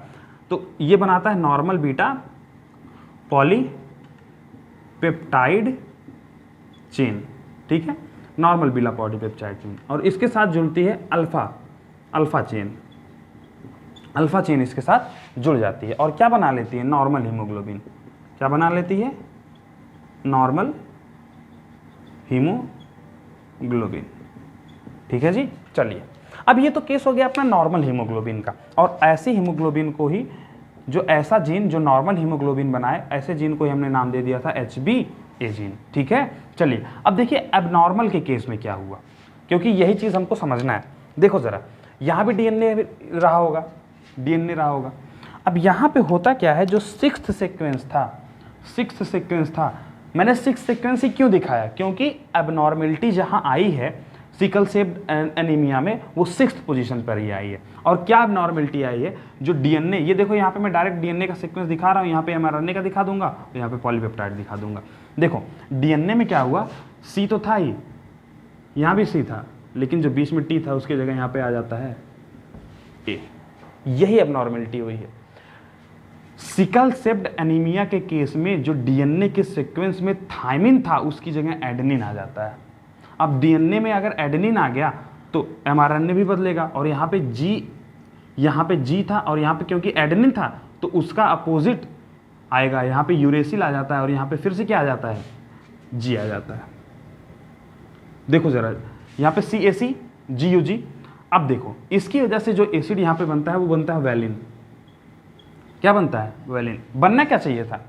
तो ये बनाता है नॉर्मल बीटा पॉलीपेप्टाइड चेन। ठीक है, नॉर्मल बीटा पॉलीपेप्टाइड चेन, और इसके साथ जुड़ती है अल्फा चेन। अल्फा चेन इसके साथ जुड़ जाती है और क्या बना लेती है, नॉर्मल हीमोग्लोबिन। क्या बना लेती है, नॉर्मल हीमोग्लोबिन। ठीक है जी, चलिए अब ये तो केस हो गया अपना नॉर्मल हीमोग्लोबिन का, और ऐसे हीमोग्लोबिन को ही, जो ऐसा जीन जो नॉर्मल हीमोग्लोबिन बनाए, ऐसे जीन को ही हमने नाम दे दिया था HbA जीन। ठीक है, चलिए अब देखिए एबनॉर्मल के केस में क्या हुआ, क्योंकि यही चीज़ हमको समझना है। देखो ज़रा, यहाँ भी DNA रहा होगा, अब यहाँ पे होता क्या है, जो 6th सीक्वेंस था, मैंने 6th सीक्वेंस ही क्यों दिखाया, क्योंकि एबनॉर्मेलिटी जहाँ आई है सिकल सेप्ड एनीमिया में वो 6th पोजीशन पर ही आई है। और क्या एबनॉर्मेलिटी आई है, जो DNA, ये देखो यहाँ पे मैं डायरेक्ट DNA का सीक्वेंस दिखा रहा हूँ, यहाँ पे mRNA का दिखा दूंगा, यहाँ पे पॉलीपेप्टाइड दिखा दूंगा। देखो DNA में क्या हुआ, C तो था ही, यहाँ भी C था, लेकिन जो बीच में T था उसकी जगह यहाँ पे आ जाता है A। यही एबनॉर्मेलिटी हुई है। सिकल सेप्ड एनीमिया के केस में जो DNA के सीक्वेंस में थायमिन था उसकी जगह एडेनिन आ जाता है। अब DNA में अगर एडेनिन आ गया तो mRNA भी बदलेगा, और यहाँ पे G था, और यहाँ पे क्योंकि एडेनिन था तो उसका अपोजिट आएगा, यहाँ पे यूरेसिल आ जाता है, और यहाँ पे फिर से क्या आ जाता है, G आ जाता है। देखो जरा, यहाँ पे CAC GUG। अब देखो इसकी वजह से जो एसिड यहाँ पे बनता है वो बनता है वैलिन। क्या बनता है, वैलिन। बनना क्या चाहिए था,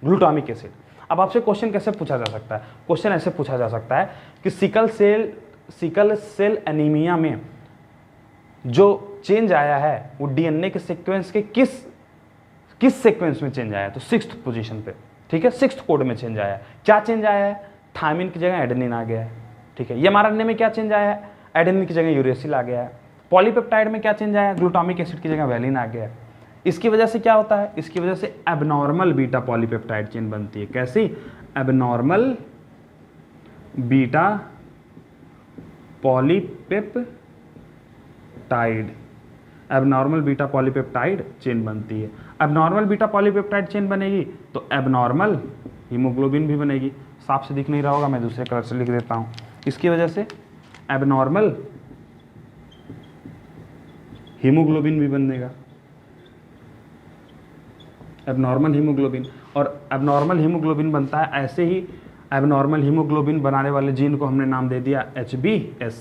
ग्लूटामिक एसिड। अब आपसे क्वेश्चन कैसे पूछा जा सकता है, क्वेश्चन ऐसे पूछा जा सकता है कि सिकल सेल एनीमिया में जो चेंज आया है वो डीएनए के सीक्वेंस के किस सीक्वेंस में चेंज आया है, तो 6th पोजीशन पे, ठीक है, 6th कोड में चेंज आया है। क्या चेंज आया है, थायमिन की जगह एडेनिन आ गया है, ठीक है। एमआरएनए में क्या चेंज आया है, एडेनिन की जगह यूरेसिल आ गया है। पॉलीपेप्टाइड में क्या चेंज आया है, ग्लूटामिक एसिड की जगह वैलिन आ गया है। इसकी वजह से क्या होता है, इसकी वजह से एबनॉर्मल बीटा पॉलीपेप्टाइड चेन बनती है। कैसी, abnormal beta polypeptide, abnormal beta polypeptide chain बनती है। एबनॉर्मल बीटा पॉलीपेप्टाइड चेन बनेगी तो एबनॉर्मल हीमोग्लोबिन भी बनेगी। साफ से दिख नहीं रहा होगा, मैं दूसरे कलर से लिख देता हूं। इसकी वजह से एबनॉर्मल हीमोग्लोबिन भी बनेगा, एबनॉर्मल हीमोग्लोबिन। और एबनॉर्मल हीमोग्लोबिन बनता है, ऐसे ही एबनॉर्मल हीमोग्लोबिन बनाने वाले जीन को हमने नाम दे दिया HbS।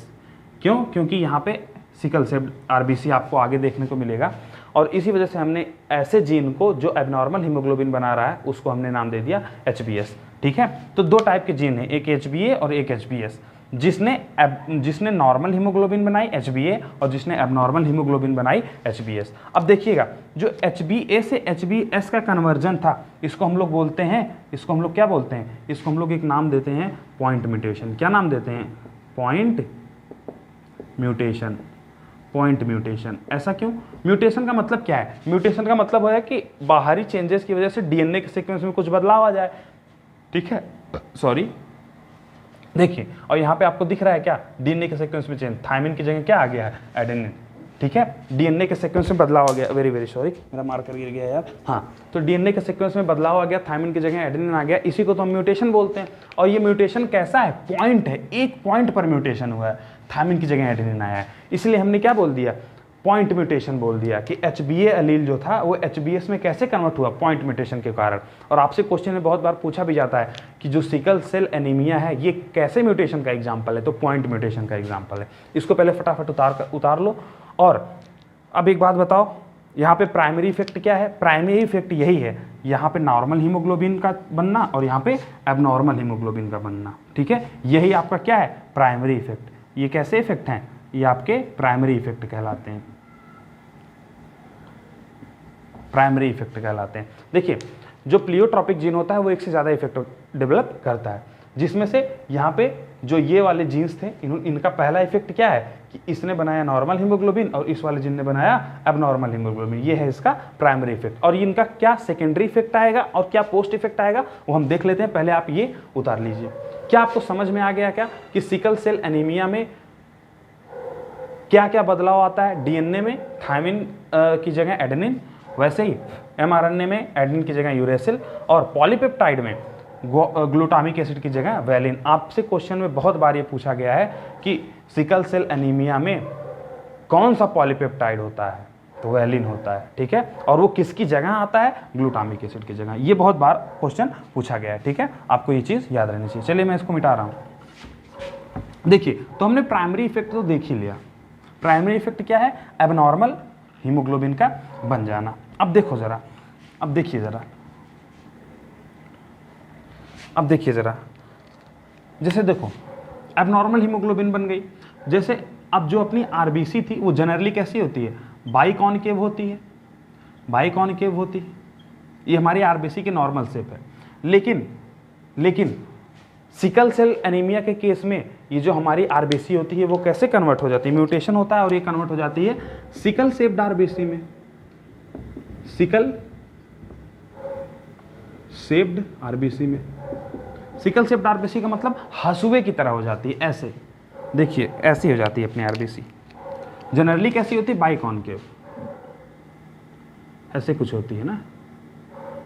क्यों, क्योंकि यहाँ पे सिकल सेल RBC आपको आगे देखने को मिलेगा, और इसी वजह से हमने ऐसे जीन को जो एबनॉर्मल हीमोग्लोबिन बना रहा है उसको हमने नाम दे दिया HbS, ठीक है। तो दो टाइप के जीन हैं, एक HbA और एक HbS। जिसने नॉर्मल हीमोग्लोबिन बनाई HbA और जिसने एबनॉर्मल हीमोग्लोबिन बनाई HbS। अब देखिएगा, जो HbA से HbS का कन्वर्जन था, इसको हम लोग बोलते हैं, इसको हम लोग क्या बोलते हैं, इसको हम लोग एक नाम देते हैं पॉइंट म्यूटेशन। क्या नाम देते हैं, पॉइंट म्यूटेशन। पॉइंट म्यूटेशन, ऐसा क्यों, म्यूटेशन का मतलब क्या है, म्यूटेशन का मतलब है कि बाहरी चेंजेस की वजह से डीएनए के सीक्वेंस में कुछ बदलाव आ जाए, ठीक है, सॉरी देखिए। और यहाँ पे आपको दिख रहा है क्या, डीएनए के सीक्वेंस में चेंज, थायमिन की जगह क्या आ गया है, एडेनिन, ठीक है। डीएनए के सीक्वेंस में बदलाव आ गया, वेरी सॉरी मेरा मार्कर गिर गया यार, हाँ। तो डीएनए के सीक्वेंस में बदलाव आ गया, थायमिन की जगह एडेनिन आ गया, इसी को तो हम म्यूटेशन बोलते हैं। और ये म्यूटेशन कैसा है, पॉइंट है, एक पॉइंट पर म्यूटेशन हुआ है, थायमिन की जगह एडेनिन आया है, इसलिए हमने क्या बोल दिया, पॉइंट म्यूटेशन बोल दिया कि HbA एलील जो था वो HbS में कैसे कन्वर्ट हुआ, पॉइंट म्यूटेशन के कारण। और आपसे क्वेश्चन में बहुत बार पूछा भी जाता है कि जो सिकल सेल एनीमिया है ये कैसे म्यूटेशन का एग्जांपल है, तो पॉइंट म्यूटेशन का एग्जांपल है। इसको पहले फटाफट उतार लो। और अब एक बात बताओ, यहाँ पे प्राइमरी इफेक्ट क्या है, प्राइमरी इफेक्ट यही है, यहाँ पे नॉर्मल हीमोग्लोबिन का बनना और यहाँ पे एबनॉर्मल हीमोग्लोबिन का बनना, ठीक है, यही आपका क्या है, प्राइमरी इफेक्ट। ये कैसे इफेक्ट हैं, ये आपके प्राइमरी इफेक्ट कहलाते हैं, प्राइमरी इफेक्ट कहलाते हैं। देखिए, जो प्लियोट्रॉपिक जीन होता है वो एक से ज़्यादा इफेक्ट डेवलप करता है, जिसमें से यहाँ पे जो ये वाले जीन्स थे इनका पहला इफेक्ट क्या है कि इसने बनाया नॉर्मल हीमोग्लोबिन और इस वाले जीन ने बनाया एबनॉर्मल हीमोग्लोबिन, ये है इसका प्राइमरी इफेक्ट। और इनका क्या सेकेंडरी इफेक्ट आएगा और क्या पोस्ट इफेक्ट आएगा वो हम देख लेते हैं। पहले आप ये उतार लीजिए। क्या आपको समझ में आ गया क्या कि सिकल सेल एनीमिया में क्या क्या बदलाव आता है, डीएनए में थायमिन की जगह एडेनिन, वैसे ही एमआरएनए में एडेनिन की जगह यूरेसिल और पॉलीपेप्टाइड में ग्लूटामिक एसिड की जगह वैलिन। आपसे क्वेश्चन में बहुत बार ये पूछा गया है कि सिकल सेल एनीमिया में कौन सा पॉलीपेप्टाइड होता है, तो वैलिन होता है, ठीक है, और वो किसकी जगह आता है, ग्लूटामिक एसिड की जगह। ये बहुत बार क्वेश्चन पूछा गया है, ठीक है, आपको ये चीज़ याद रहनी चाहिए। चलिए मैं इसको मिटा रहा हूँ। देखिए, तो हमने प्राइमरी इफेक्ट तो देख ही लिया। प्राइमरी इफेक्ट क्या है, एबनॉर्मल हीमोग्लोबिन का बन जाना। अब देखो जरा, अब देखिए जरा, जैसे देखो एबनॉर्मल हीमोग्लोबिन बन गई। जैसे अब जो अपनी आरबीसी थी वो जनरली कैसी होती है, बाइकॉनकेव होती है, बाइकॉनकेव होती है, ये हमारी आरबीसी की नॉर्मल शेप है। लेकिन सिकल सेल एनीमिया के केस में ये जो हमारी आरबीसी होती है वो कैसे कन्वर्ट हो जाती है, म्यूटेशन होता है और ये कन्वर्ट हो जाती है सिकल शेप्ड आरबीसी में, सिकल शेप्ड आरबीसी में। सिकल शेप्ड आरबीसी का मतलब हसुए की तरह हो जाती है, ऐसे देखिए, ऐसी हो जाती है अपनी आरबीसी। जनरली कैसी होती है, बाइकॉनकेव, ऐसे कुछ होती है ना,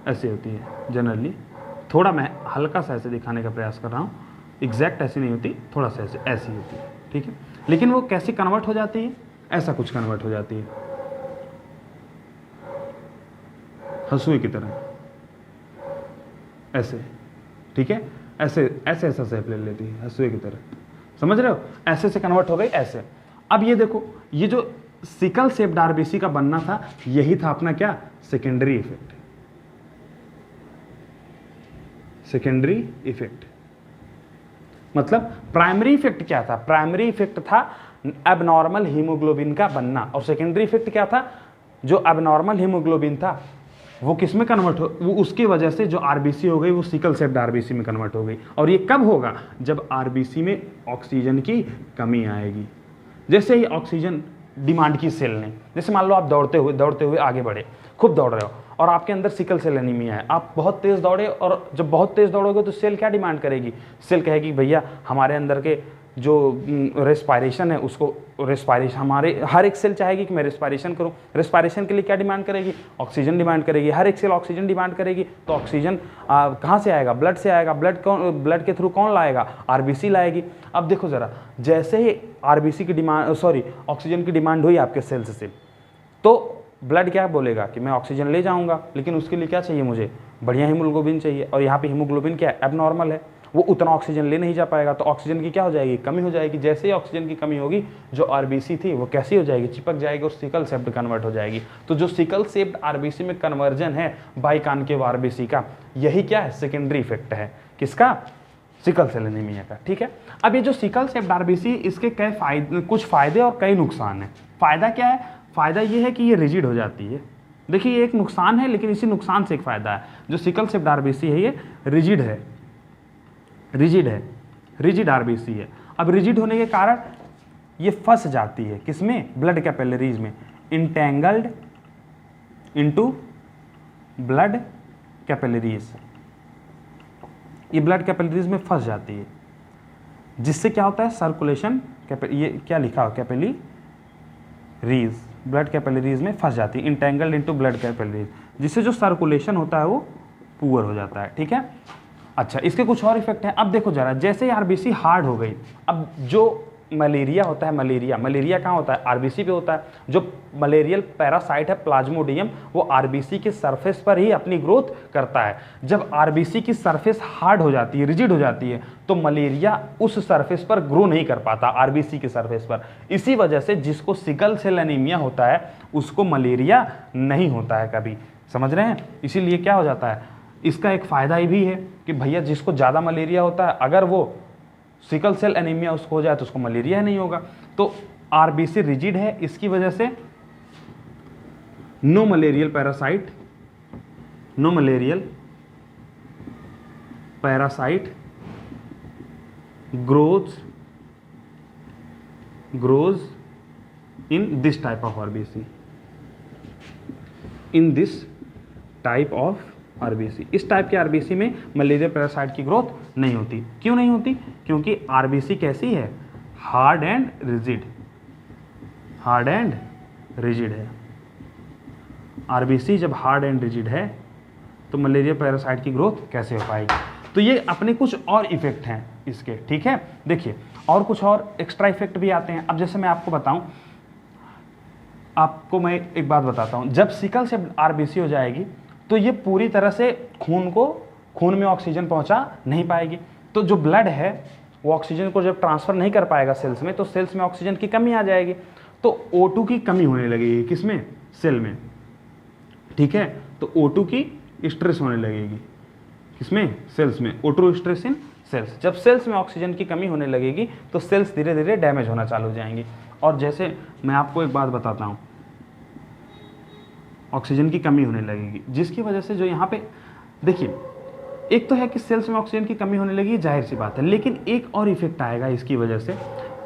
ऐसे होती है जनरली। थोड़ा मैं हल्का सा ऐसे दिखाने का प्रयास कर रहा हूँ, एग्जैक्ट ऐसी नहीं होती, थोड़ा सा ऐसे ऐसी होती है, ठीक है। लेकिन वो कैसे कन्वर्ट हो जाती है, ऐसा कुछ कन्वर्ट हो जाती है, हंसुए की तरह, ऐसे, ठीक है, ऐसे ऐसे ऐसा शेप ले लेती है हंसुए की तरह, समझ रहे हो, ऐसे से कन्वर्ट हो गई ऐसे। अब ये देखो, ये जो सिकल शेप्ड आरबीसी का बनना था यही था अपना क्या, सेकेंडरी इफेक्ट। Secondary effect. मतलब प्राइमरी इफेक्ट क्या था? प्राइमरी इफेक्ट था एबनॉर्मल हीमोग्लोबिन का बनना, और सेकेंडरी इफेक्ट क्या था? जो एबनॉर्मल हीमोग्लोबिन था वो किस में कन्वर्ट हो, वो उसकी वजह से जो आरबीसी हो गई वो सिकल सेल्ड आरबीसी में कन्वर्ट हो गई। और ये कब होगा? जब आरबीसी में ऑक्सीजन की कमी आएगी। जैसे ही ऑक्सीजन डिमांड की सेल ने, जैसे मान लो आप दौड़ते हुए आगे बढ़े, खूब दौड़ रहे हो और आपके अंदर सिकल सेल एनीमिया है, आप बहुत तेज दौड़े, और जब बहुत तेज दौड़ोगे तो सेल क्या डिमांड करेगी? सेल कहेगी भैया हमारे अंदर के जो रेस्पायरेशन है उसको, रेस्पायरेशन हमारे हर एक सेल चाहेगी कि मैं रेस्पायरेशन करूं। रेस्पायरेशन के लिए क्या डिमांड करेगी? ऑक्सीजन डिमांड करेगी। हर एक सेल ऑक्सीजन डिमांड करेगी, तो ऑक्सीजन कहाँ से आएगा? ब्लड से आएगा। ब्लड के थ्रू कौन लाएगा? आरबीसी लाएगी। अब देखो जरा, जैसे ही आरबीसी की डिमांड ऑक्सीजन की डिमांड हुई आपके सेल्स से, तो ब्लड क्या बोलेगा कि मैं ऑक्सीजन ले जाऊंगा, लेकिन उसके लिए क्या चाहिए? मुझे बढ़िया हीमोग्लोबिन चाहिए, और यहाँ पे हीमोग्लोबिन क्या है? एबनॉर्मल है, वो उतना ऑक्सीजन ले नहीं जा पाएगा, तो ऑक्सीजन की क्या हो जाएगी? कमी हो जाएगी। जैसे ही ऑक्सीजन की कमी होगी, जो आरबीसी थी वो कैसी हो जाएगी? चिपक जाएगी और सिकल सेप्ड कन्वर्ट हो जाएगी। तो जो सिकल सेप्ड आरबीसी में कन्वर्जन है बाइकानकेव आरबीसी का, यही क्या है? सेकेंडरी इफेक्ट है। किसका? सिकल सेल एनीमिया का। ठीक है, अब ये जो सिकल सेप्ड आरबीसी, इसके कुछ फायदे और कई नुकसान है। फायदा क्या है? फायदा ये है कि ये रिजिड हो जाती है। देखिए, ये एक नुकसान है, लेकिन इसी नुकसान से एक फायदा है। जो सिकल सेप्ड आरबीसी है ये रिजिड है, रिजिड आरबीसी है। अब रिजिड होने के कारण ये फंस जाती है किसमें? ब्लड कैपिलरीज में, इंटेंगल्ड इनटू ब्लड कैपिलरीज। ये ब्लड कैपिलरीज में फंस जाती है, जिससे क्या होता है? सर्कुलेशन, ये क्या लिखा हो? कैपिलरीज, ब्लड कैपिलरीज में फंस जाती है, इंटेंगल्ड इनटू ब्लड कैपिलरीज, जिससे जो सर्कुलेशन होता है वो पुअर हो जाता है। ठीक है, अच्छा, इसके कुछ और इफेक्ट हैं। अब देखो जरा, जैसे ही आरबीसी हार्ड हो गई, अब जो मलेरिया होता है, मलेरिया कहाँ होता है? आरबीसी पे होता है। जो मलेरियल पैरासाइट है प्लाज्मोडियम, वो आरबीसी के सरफेस पर ही अपनी ग्रोथ करता है। जब आरबीसी की सरफेस हार्ड हो जाती है, रिजिड हो जाती है, तो मलेरिया उस सरफेस पर ग्रो नहीं कर पाता, आरबीसी के सरफेस पर। इसी वजह से जिसको सिकल सेल एनीमिया होता है उसको मलेरिया नहीं होता है कभी। समझ रहे हैं? इसीलिए क्या हो जाता है, इसका एक फ़ायदा ये भी है कि भैया जिसको ज़्यादा मलेरिया होता है, अगर वो सिकल सेल एनीमिया उसको हो जाए तो उसको मलेरिया नहीं होगा। तो आरबीसी रिजिड है, इसकी वजह से no malarial parasite grows in this type of RBC, इस टाइप के आरबीसी में मलेरिया पैरासाइट की ग्रोथ नहीं होती। क्यों नहीं होती? क्योंकि आरबीसी कैसी है? हार्ड एंड रिजिड है। आरबीसी जब हार्ड एंड रिजिड है तो मलेरिया पैरासाइट की ग्रोथ कैसे हो पाएगी? तो ये अपने कुछ और इफेक्ट हैं इसके। ठीक है, देखिए, और कुछ और एक्स्ट्रा इफेक्ट भी आते हैं। अब जैसे मैं आपको बताऊं, आपको मैं एक बात बताता हूं, जब सिकल से आरबीसी हो जाएगी तो ये पूरी तरह से खून में ऑक्सीजन पहुंचा नहीं पाएगी। तो जो ब्लड है वो ऑक्सीजन को जब ट्रांसफर नहीं कर पाएगा सेल्स में, तो सेल्स में ऑक्सीजन की कमी आ जाएगी, तो O2 की कमी होने लगेगी। किसमें? सेल में। ठीक है, तो O2 की स्ट्रेस होने लगेगी। किसमें? सेल्स में। O2 stress in cells. जब सेल्स में ऑक्सीजन की कमी होने लगेगी तो सेल्स धीरे धीरे डैमेज होना चालू हो जाएंगी। और जैसे मैं आपको एक बात बताता हूँ, ऑक्सीजन की कमी होने लगेगी, जिसकी वजह से जो यहाँ पे देखिए, एक तो है कि सेल्स में ऑक्सीजन की कमी होने लगी, जाहिर सी बात है, लेकिन एक और इफेक्ट आएगा इसकी वजह से।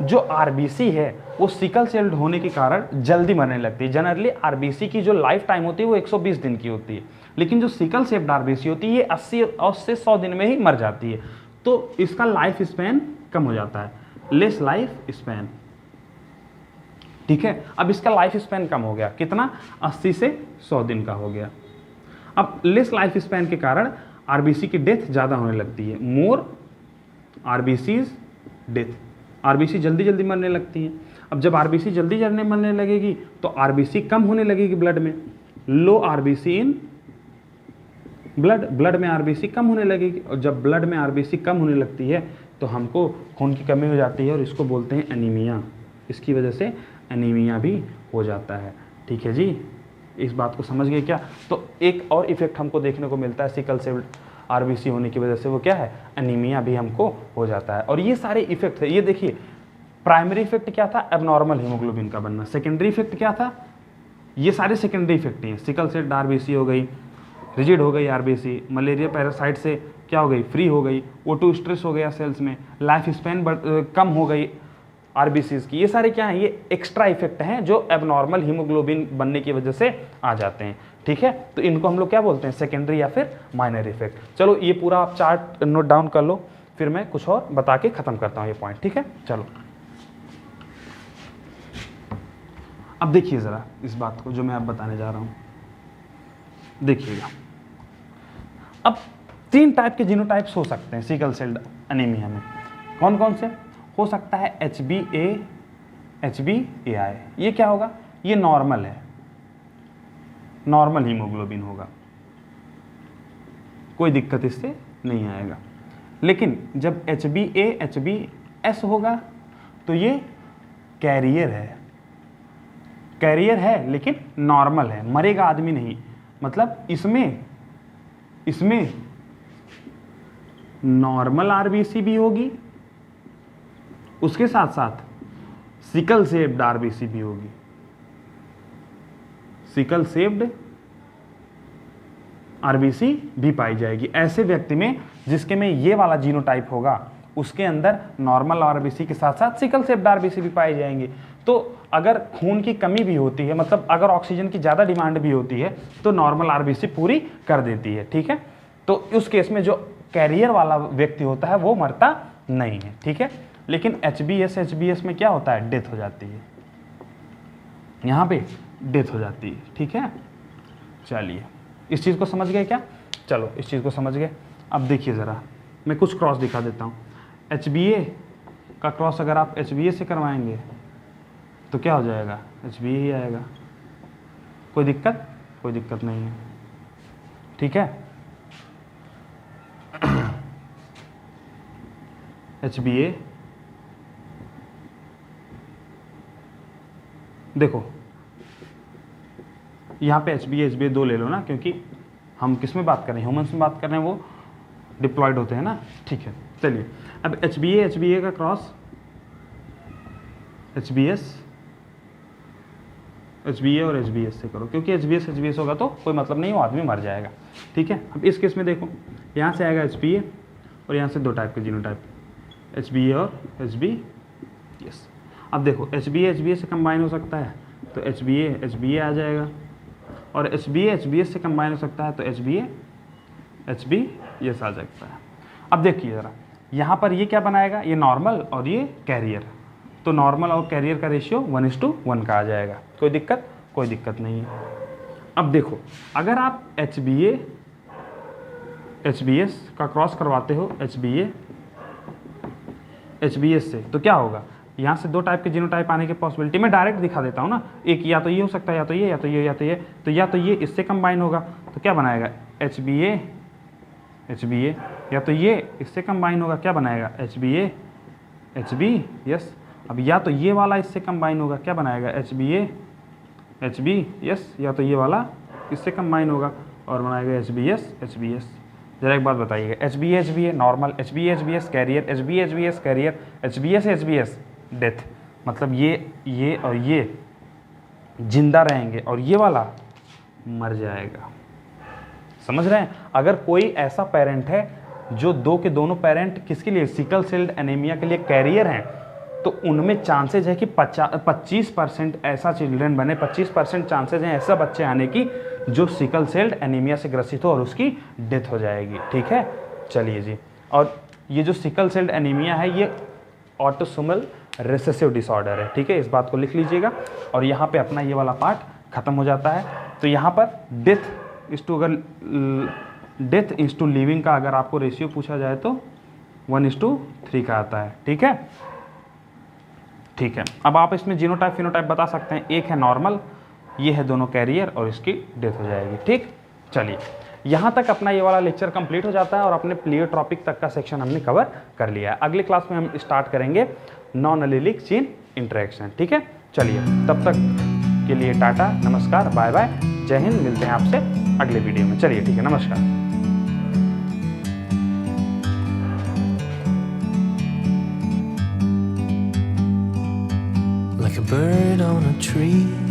जो आरबीसी है वो सिकल सेल होने के कारण जल्दी मरने लगती है। जनरली आरबीसी की जो लाइफ टाइम होती है वो 120 दिन की होती है, लेकिन जो सिकल सेप्ड आरबीसी होती है ये 80 से 100 दिन में ही मर जाती है। तो इसका लाइफ स्पैन कम हो जाता है, लेस लाइफ स्पैन। ठीक है, अब इसका लाइफ स्पैन कम हो गया, कितना? 80 से 100 दिन का हो गया। अब लेस लाइफ स्पैन के कारण आरबीसी की डेथ ज़्यादा होने लगती है। मोर आरबीसीज डेथ, आरबीसी जल्दी जल्दी मरने लगती है। अब जब आरबीसी जल्दी जल्दी मरने लगेगी तो आरबीसी कम होने लगेगी ब्लड में, लो आरबीसी इन ब्लड में आरबीसी कम होने लगेगी। और जब ब्लड में आरबीसी कम होने लगती है तो हमको खून की कमी हो जाती है और इसको बोलते हैं एनीमिया। इसकी वजह से एनीमिया भी हो जाता है। ठीक है जी, इस बात को समझ गए क्या? तो एक और इफेक्ट हमको देखने को मिलता है सिकल सेल आरबीसी होने की वजह से वो क्या है, एनीमिया भी हमको हो जाता है। और ये सारे इफेक्ट है, ये देखिए प्राइमरी इफेक्ट क्या था, एबनॉर्मल हीमोग्लोबिन का बनना। सेकेंडरी इफेक्ट क्या था, ये सारे सेकेंडरी इफेक्ट हैं। सिकल सेल आरबीसी हो गई, रिजिड हो गई आरबीसी, मलेरिया पैरासाइट से क्या हो गई, फ्री हो गई, O2 स्ट्रेस हो गया सेल्स में, लाइफ स्पैन कम हो गई आरबीसीज की। ये सारे क्या हैं, ये एक्स्ट्रा इफेक्ट हैं जो एबनॉर्मल हीमोग्लोबिन बनने की वजह से आ जाते हैं। ठीक है, तो इनको हम लोग क्या बोलते हैं, सेकेंडरी या फिर माइनर इफेक्ट। चलो ये पूरा आप चार्ट नोट डाउन कर लो, फिर मैं कुछ और बता के खत्म करता हूँ ये पॉइंट। ठीक है, चलो अब देखिए ज़रा इस बात को जो मैं अब बताने जा रहा हूँ, देखिएगा। अब 3 टाइप के जीनोटाइप्स हो सकते हैं सिकल सेल एनीमिया में। कौन कौन से हो सकता है, HbA, HbAI। ये क्या होगा, ये नॉर्मल है, नॉर्मल हीमोग्लोबिन होगा, कोई दिक्कत इससे नहीं आएगा। लेकिन जब HbA, HbS होगा तो ये कैरियर है, कैरियर है लेकिन नॉर्मल है, मरेगा आदमी नहीं। मतलब इसमें नॉर्मल आरबीसी भी होगी, उसके साथ साथ सिकल सेप्ड आरबीसी भी होगी, सिकल सेप्ड आरबीसी भी पाई जाएगी। ऐसे व्यक्ति में जिसके में ये वाला जीनोटाइप होगा उसके अंदर नॉर्मल आरबीसी के साथ साथ सिकल सेप्ड आरबीसी भी पाई जाएंगे। तो अगर खून की कमी भी होती है, मतलब अगर ऑक्सीजन की ज़्यादा डिमांड भी होती है तो नॉर्मल आरबीसी पूरी कर देती है। ठीक है, तो उस केस में जो कैरियर वाला व्यक्ति होता है वो मरता नहीं है। ठीक है, लेकिन HbS में क्या होता है, डेथ हो जाती है, यहाँ पे डेथ हो जाती है। ठीक है, चलिए इस चीज़ को समझ गए क्या, चलो इस चीज़ को समझ गए। अब देखिए ज़रा मैं कुछ क्रॉस दिखा देता हूँ। HbA का क्रॉस अगर आप HbA से करवाएंगे तो क्या हो जाएगा, HbA ही आएगा, कोई दिक्कत, कोई दिक्कत नहीं है। ठीक है, HbA देखो यहाँ पे HbA 2 ले लो ना, क्योंकि हम किस में बात कर रहे हैं, ह्यूमन्स में बात कर रहे हैं, वो डिप्लॉयड होते हैं ना। ठीक है, चलिए अब HbA का क्रॉस HbA और HbS से करो, क्योंकि HbS होगा तो कोई मतलब नहीं, वो आदमी मर जाएगा। ठीक है, अब इस केस में देखो यहाँ से आएगा HbA और यहाँ से 2 टाइप के जीनोटाइप, HbA और HbS। अब देखो HbA से कंबाइन हो सकता है तो HbA आ जाएगा, और HbS से कंबाइन हो सकता है तो HbS आ सकता है। अब देखिए ज़रा यहाँ पर ये क्या बनाएगा, ये नॉर्मल और ये कैरियर, तो नॉर्मल और कैरियर का रेशियो 1:1 का आ जाएगा, कोई दिक्कत, कोई दिक्कत नहीं है। अब देखो अगर आप HbS का क्रॉस करवाते हो HbS से तो क्या होगा, यहाँ से 2 टाइप के जीनोटाइप आने की पॉसिबिलिटी मैं डायरेक्ट दिखा देता हूँ ना। एक या तो ये हो सकता है, या तो ये, या तो ये, या तो ये, तो या तो ये इससे कंबाइन होगा तो क्या बनाएगा HbA, या तो ये इससे कंबाइन होगा, क्या बनाएगा HbS। अब या तो ये वाला इससे कंबाइन होगा, क्या बनाएगा HbS, या तो ये वाला इससे कंबाइन होगा और बनाएगा HbS। जरा एक बात बताइएगा, HbA normal, HbS carrier, HbS carrier, HbS death, मतलब ये और ये जिंदा रहेंगे और ये वाला मर जाएगा। समझ रहे हैं, अगर कोई ऐसा पेरेंट है जो 2 के दोनों पेरेंट किसके लिए, सिकल सेल्ड एनीमिया के लिए कैरियर हैं, तो उनमें चांसेज है कि 25% ऐसा चिल्ड्रन बने, 25% चांसेज हैं ऐसा बच्चे आने की जो सिकल सेल्ड एनीमिया से ग्रसित हो और उसकी डेथ हो जाएगी। ठीक है, चलिए जी। और ये जो सिकल सेल्ड एनीमिया है ये ऑटोसोमल रिसेसिव डिसऑर्डर है। ठीक है, इस बात को लिख लीजिएगा और यहाँ पे अपना ये वाला पार्ट खत्म हो जाता है। तो यहाँ पर डेथ इज टू लिविंग का अगर आपको रेशियो पूछा जाए तो 1:3 का आता है। ठीक है, ठीक है। अब आप इसमें जीनोटाइप फिनोटाइप बता सकते हैं, एक है नॉर्मल, ये है दोनों कैरियर और इसकी डेथ हो जाएगी। ठीक, चलिए यहाँ तक अपना ये वाला लेक्चर कंप्लीट हो जाता है और अपने प्लियोट्रॉपिक तक का सेक्शन हमने कवर कर लिया है। अगले क्लास में हम स्टार्ट करेंगे नॉन एलिलिक चेन इंटरेक्शन। ठीक है, चलिए तब तक के लिए टाटा, नमस्कार, बाय बाय, जय हिंद। मिलते हैं आपसे अगले वीडियो में। चलिए ठीक है, नमस्कार। bird on a tree.